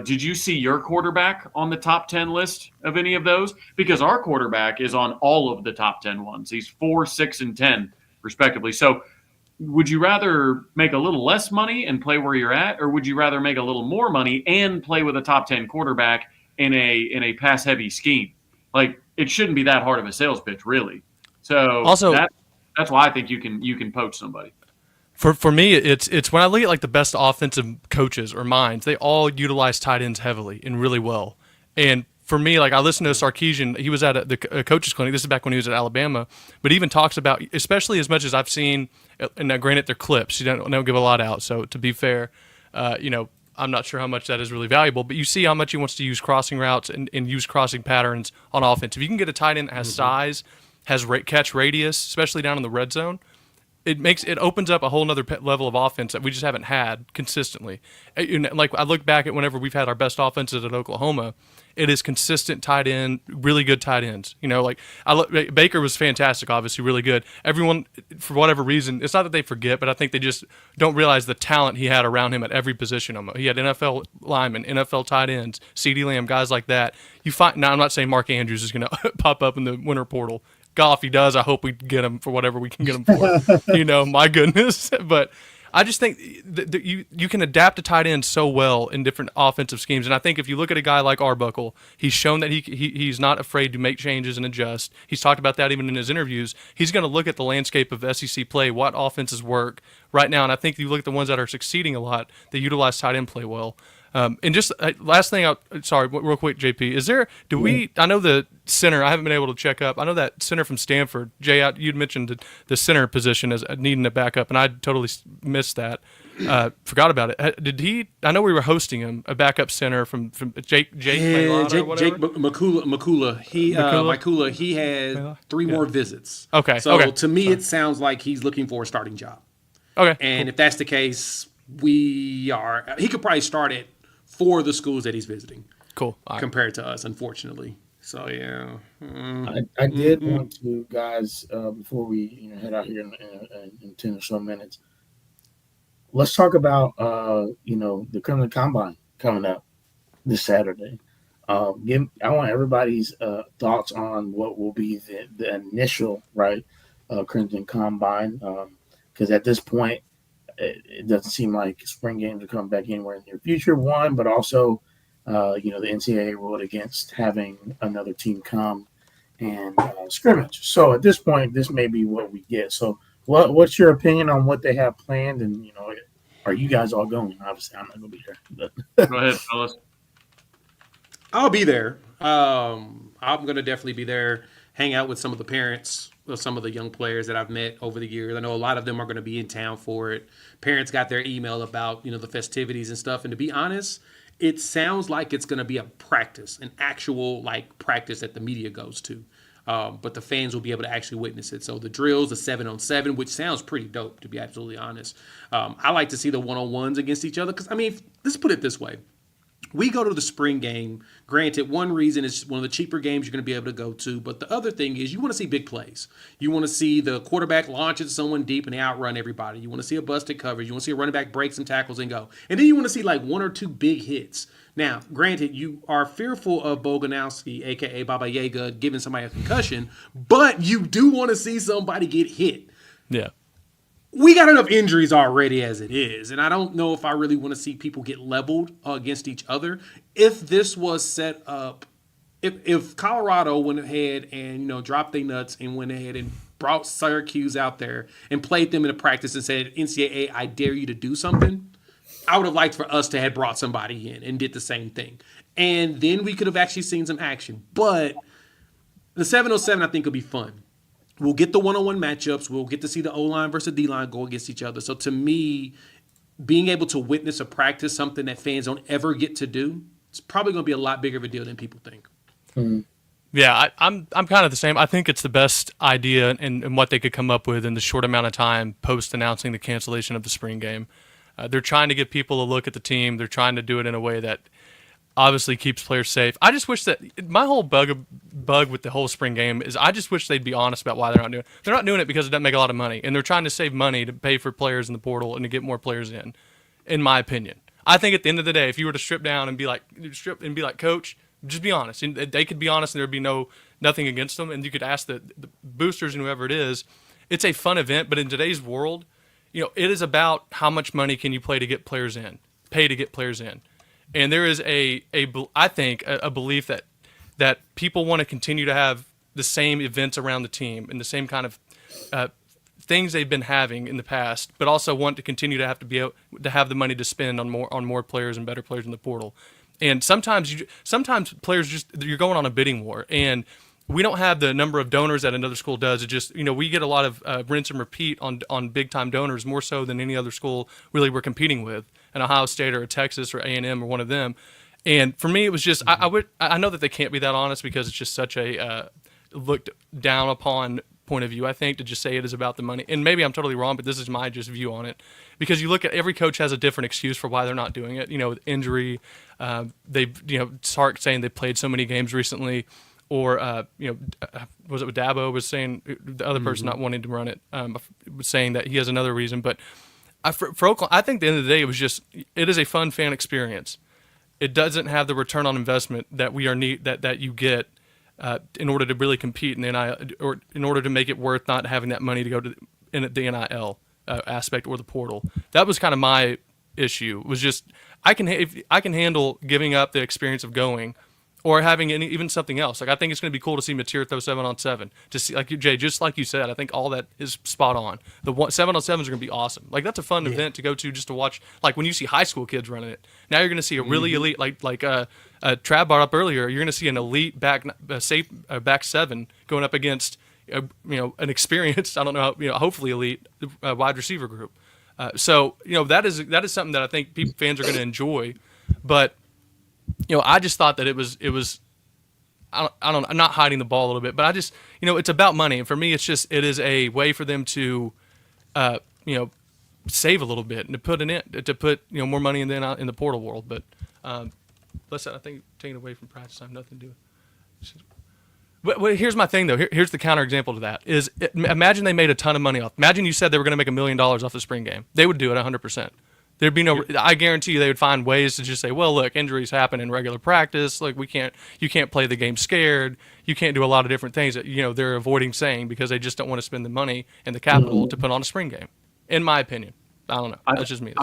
Did you see your quarterback on the top 10 list of any of those? Because our quarterback is on all of the top 10 ones. He's 4, 6, and 10 respectively. So would you rather make a little less money and play where you're at, or would you rather make a little more money and play with a top 10 quarterback in a pass heavy scheme? Like, it shouldn't be that hard of a sales pitch, really. So also, that's why I think you can poach somebody. For me, it's when I look at like the best offensive coaches or minds, they all utilize tight ends heavily and really well. And for me, like, I listened to Sarkisian. He was at the coaches clinic. This is back when he was at Alabama, but he even talks about, especially as much as I've seen. And now, granted, they're clips. You don't give a lot out. So to be fair, I'm not sure how much that is really valuable, but you see how much he wants to use crossing routes and use crossing patterns on offense. If you can get a tight end that has size, has catch radius, especially down in the red zone, it opens up a whole nother level of offense that we just haven't had consistently. Like, I look back at whenever we've had our best offenses at Oklahoma, it is consistent tight end, really good tight ends. Baker was fantastic, obviously really good. Everyone, for whatever reason, it's not that they forget, but I think they just don't realize the talent he had around him at every position. He had NFL linemen, NFL tight ends, CeeDee Lamb, guys like that. Now, I'm not saying Mark Andrews is going to pop up in the winter portal. God, if he does, I hope we get him for whatever we can get him for. My goodness. But I just think that you can adapt a tight end so well in different offensive schemes. And I think if you look at a guy like Arbuckle, he's shown that he's not afraid to make changes and adjust. He's talked about that even in his interviews. He's going to look at the landscape of SEC play, what offenses work right now. And I think you look at the ones that are succeeding a lot, they utilize tight end play well. And just last thing, real quick, JP, I know the center, I haven't been able to check up. I know that center from Stanford, Jay, you'd mentioned the center position as needing a backup, and I totally missed that. Forgot about it. I know we were hosting him, a backup center from Jake Makula. He had 3 more visits. Okay. So to me, it sounds like he's looking for a starting job. Okay. And if that's the case, he could probably start it for the schools that he's visiting. Cool. Compared to us, unfortunately. So, yeah. I did want to, guys, before we head out here in 10 or so minutes, let's talk about, the Crimson Combine coming up this Saturday. I want everybody's thoughts on what will be the initial, Crimson Combine, because at this point, it doesn't seem like spring games are coming back anywhere in the near future, one, but also, the NCAA ruled against having another team come and scrimmage. So at this point, this may be what we get. So what's your opinion on what they have planned? And, are you guys all going? Obviously, I'm not going to be there. But. Go ahead, fellas. I'll be there. I'm going to definitely be there, hang out with some of the parents of some of the young players that I've met over the years. I know a lot of them are going to be in town for it. Parents got their email about, the festivities and stuff. And to be honest, it sounds like it's going to be a practice, an actual practice that the media goes to. But the fans will be able to actually witness it. So the drills, the 7-on-7, which sounds pretty dope, to be absolutely honest. I like to see the one-on-ones against each other because, let's put it this way. we go to the spring game. Granted, one reason is one of the cheaper games you're going to be able to go to, but the other thing is you want to see big plays. You want to see the quarterback launch at someone deep and they outrun everybody. You want to see a busted coverage. You want to see a running back break some tackles and go. And then you want to see like one or two big hits. Now, granted, you are fearful of Boganowski, a.k.a. Baba Yaga, giving somebody a concussion, but you do want to see somebody get hit. Yeah. We got enough injuries already as it is, and I don't know if I really want to see people get leveled against each other. If this was set up, if Colorado went ahead and dropped their nuts and went ahead and brought Syracuse out there and played them in a practice and said, NCAA, I dare you to do something, I would have liked for us to have brought somebody in and did the same thing. And then we could have actually seen some action. But the 7-on-7, I think, will be fun. We'll get the one-on-one matchups. We'll get to see the O-line versus D-line go against each other. So to me, being able to witness a practice, something that fans don't ever get to do, it's probably going to be a lot bigger of a deal than people think. Mm-hmm. Yeah, I'm kind of the same. I think it's the best idea and what they could come up with in the short amount of time post announcing the cancellation of the spring game. They're trying to give people a look at the team. They're trying to do it in a way that obviously keeps players safe. I just wish that my whole bug with the whole spring game is I just wish they'd be honest about why they're not doing it. They're not doing it because it doesn't make a lot of money, and they're trying to save money to pay for players in the portal and to get more players in my opinion. I think at the end of the day, if you were to strip down and be like, Coach, just be honest. And they could be honest and there'd be nothing against them, and you could ask the boosters and whoever it is. It's a fun event, but in today's world, it is about how much money can you pay to get players in. And there is I think a belief that people want to continue to have the same events around the team and the same kind of things they've been having in the past, but also want to continue to be able to have the money to spend on more players and better players in the portal. And sometimes players you're going on a bidding war, and we don't have the number of donors that another school does. It just we get a lot of rinse and repeat on big time donors, more so than any other school really we're competing with. An Ohio State or a Texas or A&M or one of them. And for me, it was just I know that they can't be that honest because it's just such a looked down upon point of view, I think, to just say it is about the money. And maybe I'm totally wrong, but this is my just view on it. Because you look at every coach has a different excuse for why they're not doing it. With injury, Sark saying they played so many games recently, or was it Dabo was saying the other person not wanting to run it was saying that he has another reason, but. For Oklahoma, I think at the end of the day, it is a fun fan experience. It doesn't have the return on investment that that you get in order to really compete in the NIL, or in order to make it worth not having that money to go to the NIL aspect or the portal. That was kind of my issue. Was just I can handle giving up the experience of going, or having even something else. Like I think it's going to be cool to see Mateer throw 7-on-7. To see, like Jay, just like you said, I think all that is spot on. The 7-on-7s are going to be awesome. Like that's a fun event to go to just to watch. Like when you see high school kids running it, now you're going to see a really elite, like Trav brought up earlier. You're going to see an elite back seven going up against an experienced, I don't know how, hopefully elite wide receiver group. So that is something that I think fans are going to enjoy, but. I just thought that it was. I don't. I'm not hiding the ball a little bit, but I just, it's about money, and for me, it is a way for them to, save a little bit and to put more money in the portal world. But listen, I think taking away from practice time, nothing to do. But here's my thing though. Here's the counterexample to that. Is imagine they made a ton of money off. Imagine you said they were going to make $1 million off the spring game. They would do it 100%. There'd be no. I guarantee you, they would find ways to just say, "Well, look, injuries happen in regular practice. Like you can't play the game scared. You can't do a lot of different things that they're avoiding saying because they just don't want to spend the money and the capital to put on a spring game." In my opinion, I don't know. That's just me.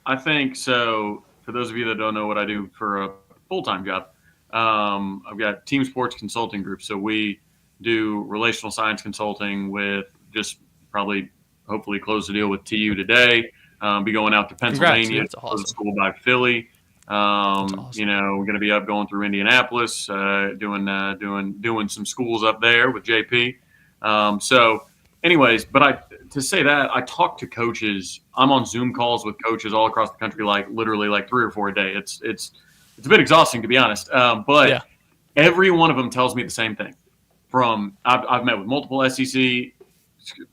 I think so. For those of you that don't know what I do for a full-time job, I've got Team Sports Consulting Group. So we do relational science consulting with just hopefully close the deal with TU today. Be going out to Pennsylvania, awesome. School by Philly. Awesome. We're going to be up going through Indianapolis, doing some schools up there with JP. So, anyways, but to say that I talk to coaches. I'm on Zoom calls with coaches all across the country, literally 3 or 4 a day. It's a bit exhausting, to be honest. But every one of them tells me the same thing. I've met with multiple SEC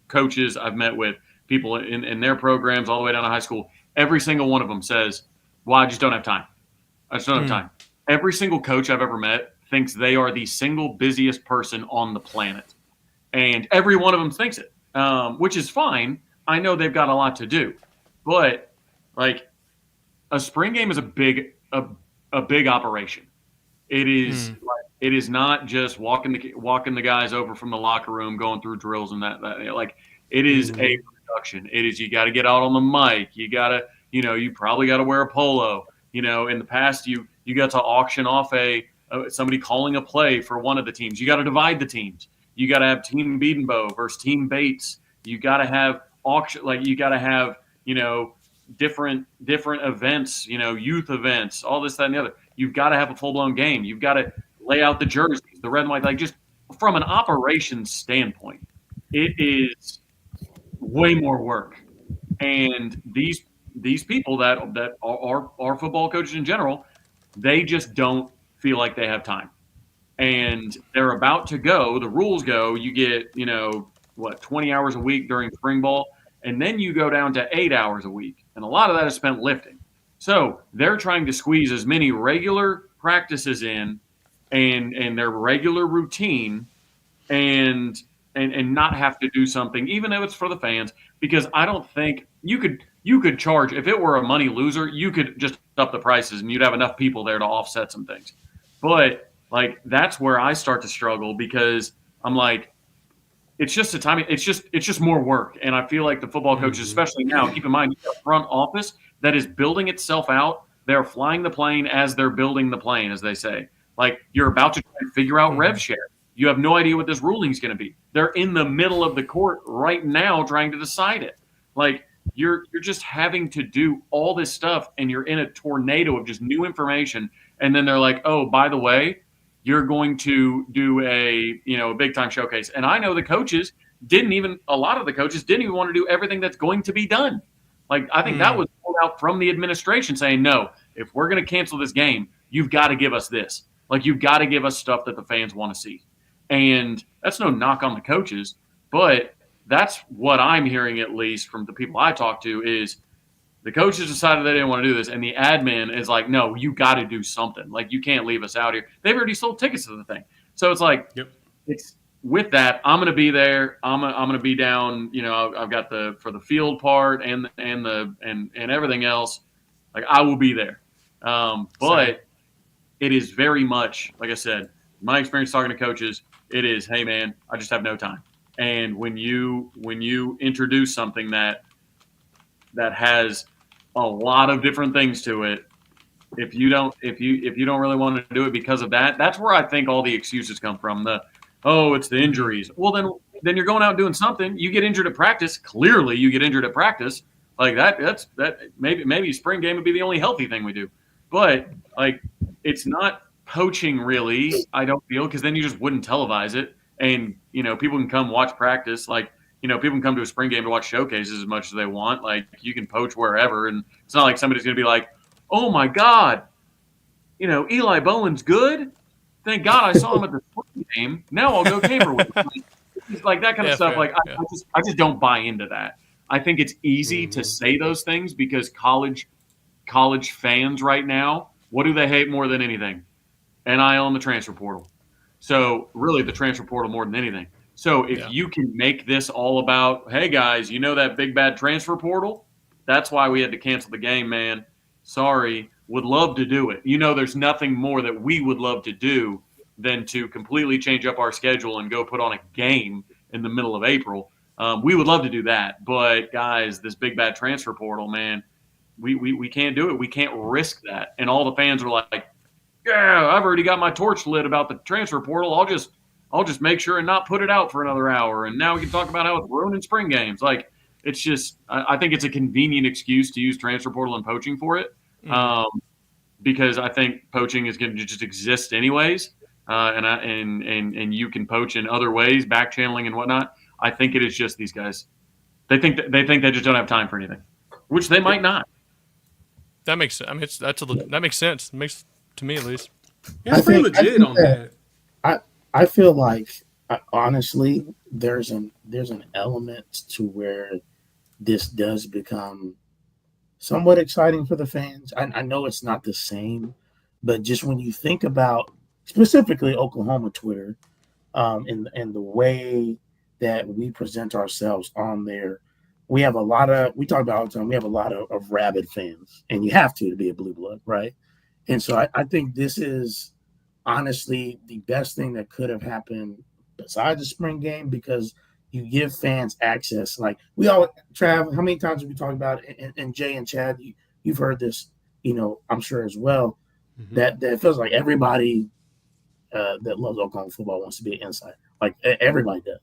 coaches. I've met with people in their programs all the way down to high school. Every single one of them says, "Well, I just don't have time. I just don't have time. Every single coach I've ever met thinks they are the single busiest person on the planet. And every one of them thinks it, which is fine. I know they've got a lot to do. But, like, a spring game is a big operation. It is it is not just walking the guys over from the locker room, going through drills and that like it is a production. It is, you got to get out on the mic. You got to, you probably got to wear a polo. In the past you got to auction off somebody calling a play for one of the teams. You got to divide the teams. You got to have Team Biedenbow versus Team Bates. You got to have auction, like you got to have, different events, youth events, all this, that, and the other. You've got to have a full-blown game. You've got to lay out the jerseys, the red and white. Like, just from an operations standpoint, it is way more work. And these people that are football coaches in general, they just don't feel like they have time. And they're about to go. The rules go. You get, 20 hours a week during spring ball, and then you go down to 8 hours a week. And a lot of that is spent lifting. So they're trying to squeeze as many regular practices in and their regular routine and not have to do something, even though it's for the fans, because I don't think you could charge, if it were a money loser, you could just up the prices and you'd have enough people there to offset some things. But like, that's where I start to struggle, because I'm like, it's just it's just more work. And I feel like the football coaches, especially now, keep in mind, you have a front office that is building itself out. They're flying the plane as they're building the plane, as they say. Like, you're about to try and figure out rev share. You have no idea what this ruling is going to be. They're in the middle of the court right now trying to decide it. Like, you're just having to do all this stuff, and you're in a tornado of just new information. And then they're like, oh, by the way, you're going to do a big time showcase. And I know a lot of the coaches didn't even want to do everything that's going to be done. Like, I think that was pulled out from the administration saying, no, if we're going to cancel this game, you've got to give us this. Like, you've got to give us stuff that the fans want to see. And that's no knock on the coaches, but that's what I'm hearing, at least from the people I talk to, is the coaches decided they didn't want to do this, and the admin is like, no, you got to do something. Like, you can't leave us out here. They've already sold tickets to the thing. So it's like, it's with that, I'm going to be there. I'm going to be down, I've got for the field part and everything else. Like, I will be there. But it is very much, like I said, my experience talking to coaches, it is, hey man, I just have no time. And when you introduce something that has a lot of different things to it, if you don't really want to do it because of that, that's where I think all the excuses come from. It's the injuries. Well, then you're going out doing something. You get injured at practice. Clearly, you get injured at practice. Like that. Maybe spring game would be the only healthy thing we do. But like, it's not poaching really. I don't feel, because then you just wouldn't televise it, and people can come watch practice. Like, people can come to a spring game to watch showcases as much as they want. Like, you can poach wherever, and it's not like somebody's going to be like, oh my God, Eli Bowen's good. Thank God I saw him at the spring game. Now I'll go tamper with him. Like that kind of stuff. Fair. Like, I just don't buy into that. I think it's easy to say those things because college fans right now, what do they hate more than anything? NIL and the transfer portal. So really the transfer portal more than anything. So if you can make this all about, hey guys, that big bad transfer portal? That's why we had to cancel the game, man. Sorry. Would love to do it. There's nothing more that we would love to do than to completely change up our schedule and go put on a game in the middle of April. We would love to do that. But guys, this big bad transfer portal, man, we can't do it. We can't risk that. And all the fans are like, yeah, I've already got my torch lit about the transfer portal. I'll just make sure and not put it out for another hour. And now we can talk about how it's ruining spring games. Like, it's just, I think it's a convenient excuse to use transfer portal and poaching for it. Because I think poaching is going to just exist anyways. And you can poach in other ways, back channeling and whatnot. I think it is just these guys. They think they just don't have time for anything, which they might not. That makes sense. I mean, that makes sense. It makes, to me at least. Yeah, it's pretty legit on that. I feel like, honestly, there's an element to where this does become somewhat exciting for the fans. I know it's not the same But just when you think about specifically Oklahoma Twitter, and the way that we present ourselves on there, we have a lot of, we talk about all the time, we have a lot of rabid fans, and you have to be a blue blood, right? And so I think this is honestly the best thing that could have happened besides the spring game, because you give fans access. Like we all, Trav, how many times have we talked about it? And Jay and Chad, you've heard this, I'm sure as well, that it feels like everybody that loves Oklahoma football wants to be an insider. Like everybody does.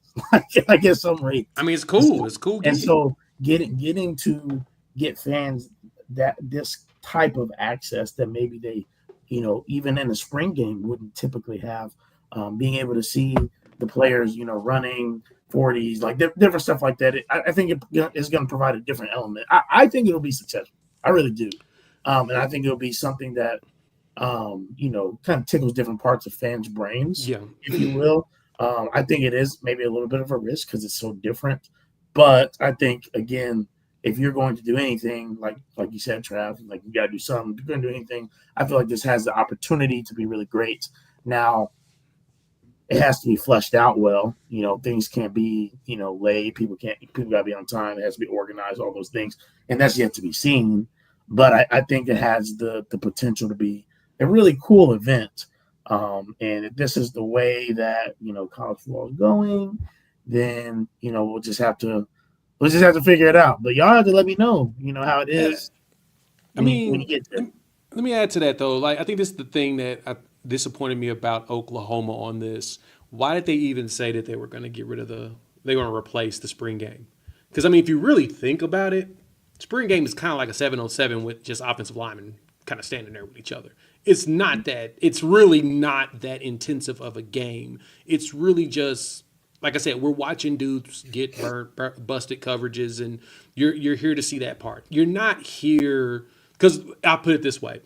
like at some rate. I mean, it's cool. It's cool. And so getting to get fans that this type of access that maybe they, even in the spring game wouldn't typically have, being able to see the players, running 40s, like different stuff like that. I think it is going to provide a different element. I think it'll be successful. I really do. And I think it'll be something that, kind of tickles different parts of fans' brains, if you will. I think it is maybe a little bit of a risk because it's so different. But I think, again, if you're going to do anything, like you said, Trav, like you got to do something. If you're going to do anything, I feel like this has the opportunity to be really great. Now, it has to be fleshed out well. Things can't be, late. People got to be on time. It has to be organized, all those things. And that's yet to be seen. But I think it has the potential to be a really cool event. And if this is the way that, college football is going, then, we'll just have to figure it out. But y'all have to let me know, how it is. When you get there. Let me add to that, though. Like, I think this is the thing that disappointed me about Oklahoma on this. Why did they even say that they were going to get rid of they were going to replace the spring game? Because, if you really think about it, spring game is kind of like a 7-on-7 with just offensive linemen kind of standing there with each other. It's really not that intensive of a game. It's really just, like I said, we're watching dudes get busted coverages, and you're here to see that part. You're not here, because I'll put it this way.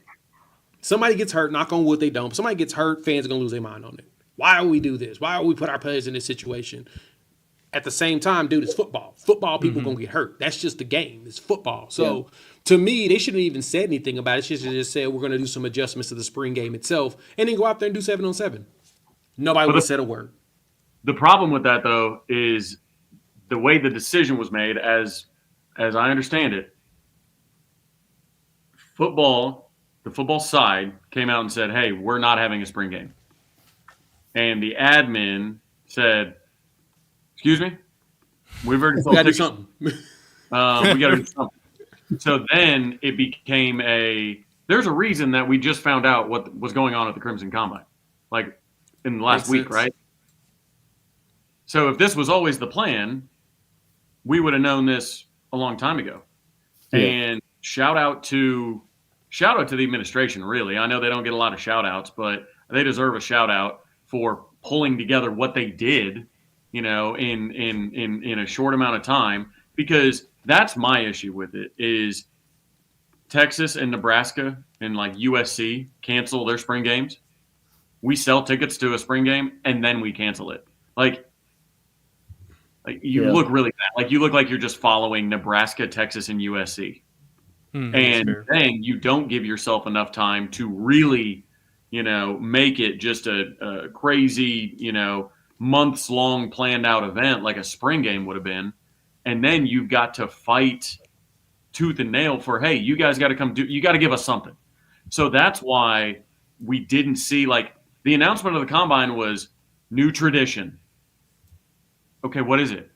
Somebody gets hurt, knock on wood they don't. If somebody gets hurt, fans are going to lose their mind on it. Why do we do this? Why do we put our players in this situation? At the same time, dude, it's football. Football, people going to get hurt. That's just the game. It's football. So, to me, they shouldn't even said anything about it. They should have just said, we're going to do some adjustments to the spring game itself, and then go out there and do 7-on-7. Nobody would have said a word. The problem with that, though, is the way the decision was made, as I understand it. The football side came out and said, hey, we're not having a spring game. And the admin said, excuse me? We've already got to do something. We got to do something. So then it became there's a reason that we just found out what was going on at the Crimson Combine, like in the last week, right? So if this was always the plan, we would have known this a long time ago. Yeah. And shout out to the administration, really. I know they don't get a lot of shout outs, but they deserve a shout out for pulling together what they did, in a short amount of time, because that's my issue with it is Texas and Nebraska and like USC cancel their spring games. We sell tickets to a spring game and then we cancel it. Like you look really bad. Like you look like you're just following Nebraska, Texas, and USC. And then you don't give yourself enough time to really, make it just a crazy, months long planned out event like a spring game would have been. And then you've got to fight tooth and nail for, hey, you guys got to you got to give us something. So that's why we didn't see, like, the announcement of the combine was new tradition. Okay, what is it?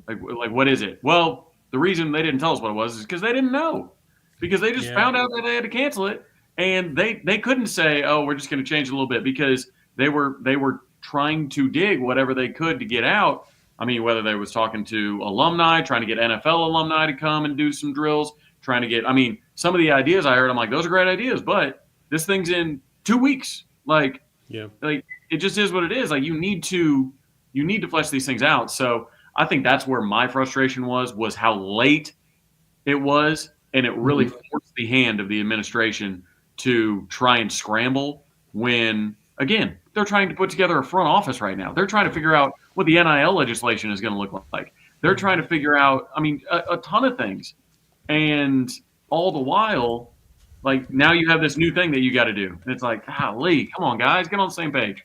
Like what is it? Well, the reason they didn't tell us what it was is because they didn't know. Because they just found out that they had to cancel it, and they couldn't say, oh, we're just going to change it a little bit, because they were trying to dig whatever they could to get out. I mean, whether they was talking to alumni, trying to get NFL alumni to come and do some drills, trying to get, some of the ideas I heard, I'm like, those are great ideas, but this thing's in 2 weeks. Like it just is what it is. Like you need to flesh these things out. So I think that's where my frustration was how late it was. And it really forced the hand of the administration to try and scramble when, again, they're trying to put together a front office right now. They're trying to figure out what the NIL legislation is going to look like. They're trying to figure out, a ton of things. And all the while, Like now you have this new thing that you got to do. And it's like, golly, come on, guys, get on the same page.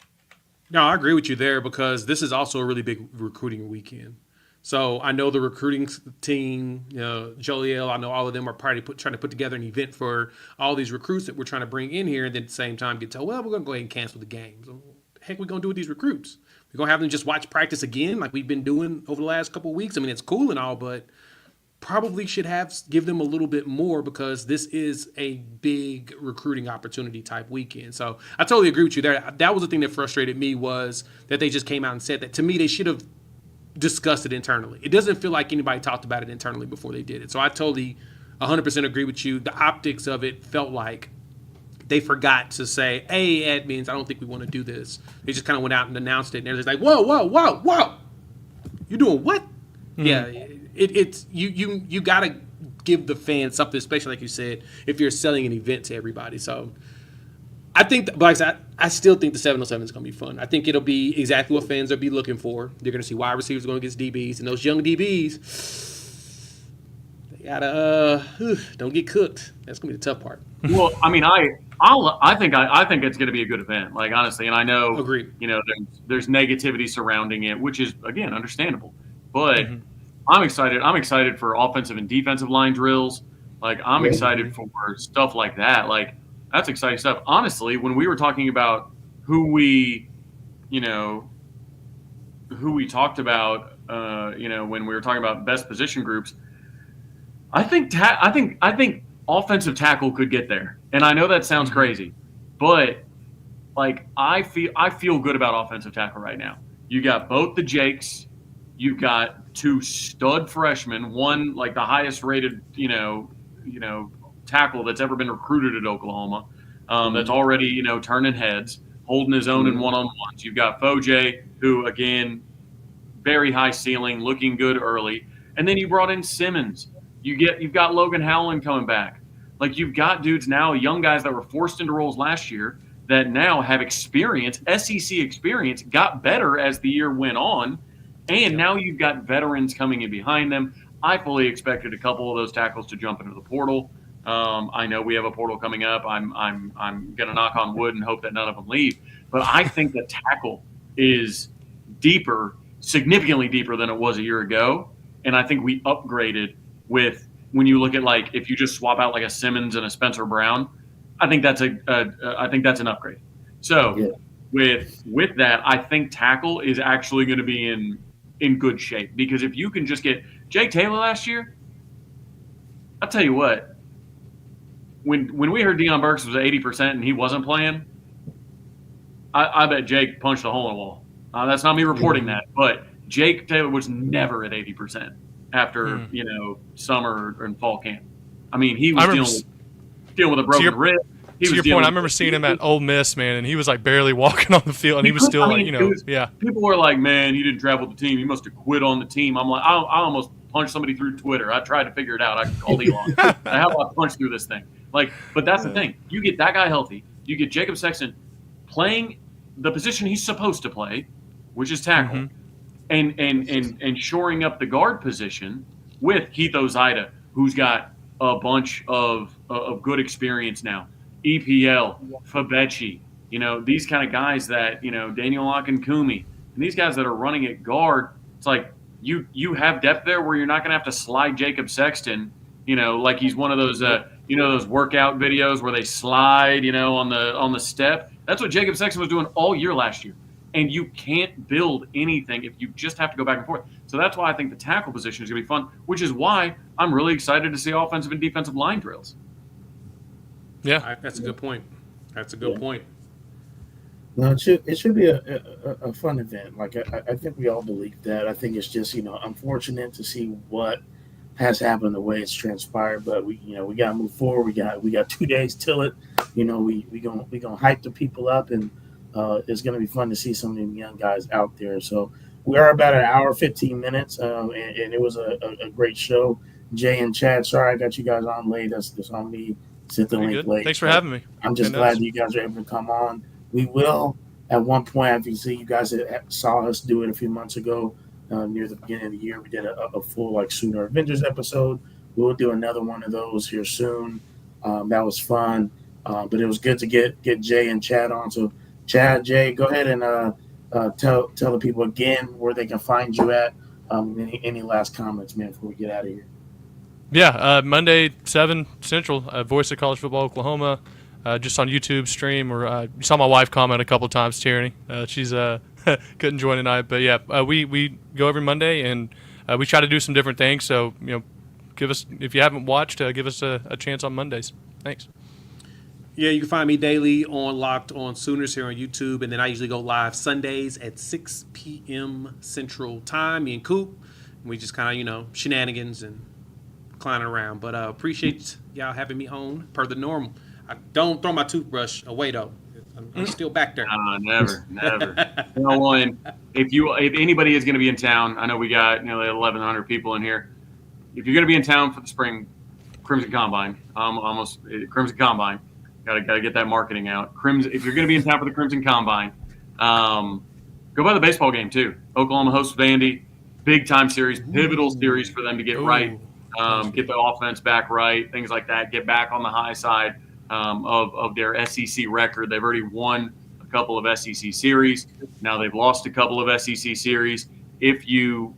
No, I agree with you there because this is also a really big recruiting weekend. So I know the recruiting team, Joliel, I know all of them are probably trying to put together an event for all these recruits that we're trying to bring in here, and then at the same time get told, well, we're going to go ahead and cancel the games. What the heck we going to do with these recruits? We're going to have them just watch practice again like we've been doing over the last couple of weeks. I mean, it's cool and all, but probably should give them a little bit more because this is a big recruiting opportunity type weekend. So I totally agree with you there. That was the thing that frustrated me was that they just came out and said that. To me, they should have discussed it internally. It doesn't feel like anybody talked about it internally before they did it. So I totally 100% agree with you. The optics of it felt like they forgot to say, hey, admins, I don't think we want to do this. They just kind of went out and announced it. And they're just like, whoa. You doing what? Mm-hmm. Yeah, it's you got to give the fans something, especially like you said, if you're selling an event to everybody. So I think, I still think the 707 is going to be fun. I think it'll be exactly what fans will be looking for. They're going to see wide receivers going against DBs, and those young DBs, they gotta don't get cooked. That's going to be the tough part. Well, I mean, I think it's going to be a good event. Like honestly, and I know, agreed. There's negativity surrounding it, which is again understandable. But I'm excited. I'm excited for offensive and defensive line drills. Like I'm excited for stuff like that. Like that's exciting stuff. Honestly, when we were talking about who we talked about, when we were talking about best position groups, I think offensive tackle could get there. And I know that sounds crazy, but like I feel good about offensive tackle right now. You got both the Jakes, you've got two stud freshmen, one like the highest rated, tackle that's ever been recruited at Oklahoma, that's already, turning heads, holding his own in one-on-ones. You've got Foj, who again, very high ceiling, looking good early. And then you brought in Simmons. You've got Logan Howland coming back. Like you've got dudes now, young guys that were forced into roles last year that now have experience, SEC experience, got better as the year went on, and now you've got veterans coming in behind them. I fully expected a couple of those tackles to jump into the portal. I know we have a portal coming up. I'm gonna knock on wood and hope that none of them leave. But I think the tackle is deeper, significantly deeper than it was a year ago, and I think we upgraded with. When you look at like if you just swap out like a Simmons and a Spencer Brown, I think that's an upgrade. So with that, I think tackle is actually going to be in good shape because if you can just get Jake Taylor last year, I'll tell you what. When we heard Deion Burks was at 80% and he wasn't playing, I bet Jake punched a hole in the wall. That's not me reporting that, but Jake Taylor was never at 80%. After summer and fall camp, I mean he was dealing with a broken rib. To your point, I remember seeing him at Ole Miss, man, and he was like barely walking on the field, and he was still People were like, "Man, he didn't travel with the team. He must have quit on the team." I'm like, I almost punched somebody through Twitter. I tried to figure it out. I called Elon. How do I punch through this thing? Like, but that's the thing. You get that guy healthy. You get Jacob Sexton playing the position he's supposed to play, which is tackle. And shoring up the guard position with Keith Ozida, who's got a bunch of good experience now. EPL, Fabechi, these kind of guys that, Daniel Akinkumi, and these guys that are running at guard, it's like you have depth there where you're not going to have to slide Jacob Sexton, like he's one of those, those workout videos where they slide, on the step. That's what Jacob Sexton was doing all year last year. And you can't build anything if you just have to go back and forth. So that's why I think the tackle position is going to be fun, which is why I'm really excited to see offensive and defensive line drills. Yeah, that's a good point. That's a good point. No, it should be a fun event. Like I think we all believe that. I think it's just unfortunate to see what has happened the way it's transpired, but we got to move forward. We got 2 days till it. We gonna hype the people up and. It's going to be fun to see some of them young guys out there. So we are about an hour, 15 minutes, and it was a great show. Jay and Chad, sorry I got you guys on late. That's on me. Sent the link late. Thanks for having me. I'm just glad you guys are able to come on. We will, at one point, obviously, you guys saw us do it a few months ago near the beginning of the year. We did a full Sooner Avengers episode. We'll do another one of those here soon. That was fun, but it was good to get Jay and Chad on. So, Chad, Jay, go ahead and tell the people again where they can find you at. Any last comments, man, before we get out of here? Yeah, Monday 7 Central, Voice of College Football Oklahoma, just on YouTube stream. Or you saw my wife comment a couple of times, Tierney. She's couldn't join tonight, but yeah, we go every Monday, and we try to do some different things. So give us, if you haven't watched, give us a chance on Mondays. Thanks. Yeah, you can find me daily on Locked On Sooners here on YouTube, and then I usually go live Sundays at 6 p.m. Central Time. Me and Coop, and we just kind of shenanigans and clowning around. But appreciate y'all having me on per the normal. I don't throw my toothbrush away though. I'm still back there. Never. If anybody is going to be in town, I know we got nearly 1,100 people in here. If you're going to be in town for the spring Crimson Combine, Crimson Combine, gotta get that marketing out. If you're going to be in town for the Crimson Combine, go by the baseball game too. Oklahoma hosts Vandy, big time series, pivotal series for them to get right. Get the offense back right, things like that. Get back on the high side of their SEC record. They've already won a couple of SEC series. Now they've lost a couple of SEC series. If you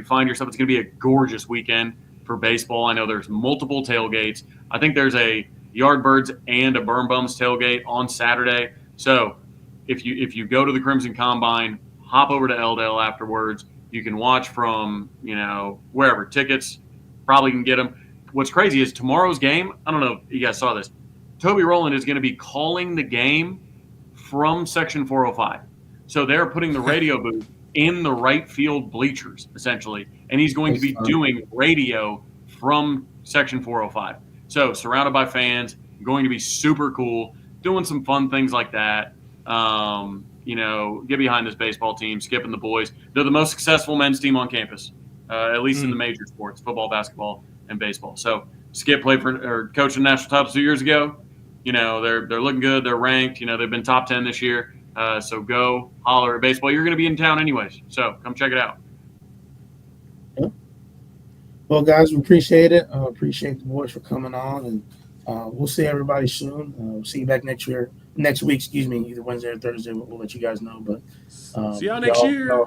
find yourself, it's going to be a gorgeous weekend for baseball. I know there's multiple tailgates. I think there's a Yardbirds and a Burn Bums tailgate on Saturday. So if you go to the Crimson Combine, hop over to Eldale afterwards. You can watch from wherever. Tickets probably can get them. What's crazy is tomorrow's game, I don't know if you guys saw this, Toby Rowland is going to be calling the game from Section 405. So they're putting the radio booth in the right field bleachers, essentially, and he's going to be doing radio from Section 405. So surrounded by fans, going to be super cool, doing some fun things like that. Get behind this baseball team, skipping the boys. They're the most successful men's team on campus, at least in the major sports, football, basketball, and baseball. So Skip played coached the national title 2 years ago. They're looking good. They're ranked. They've been top 10 this year. So go holler at baseball. You're going to be in town anyways, so come check it out. Yeah. Well, guys, we appreciate it. Appreciate the boys for coming on, and we'll see everybody soon. We'll see you back next week. Either Wednesday or Thursday. We'll let you guys know. But see y'all next year.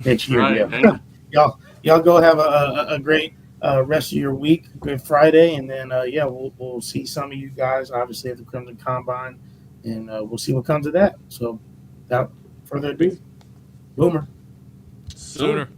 Next year, right, yeah. Y'all go have a great rest of your week. Good Friday, and then we'll see some of you guys obviously at the Crimson Combine, and we'll see what comes of that. So, without further ado, Boomer. Sooner.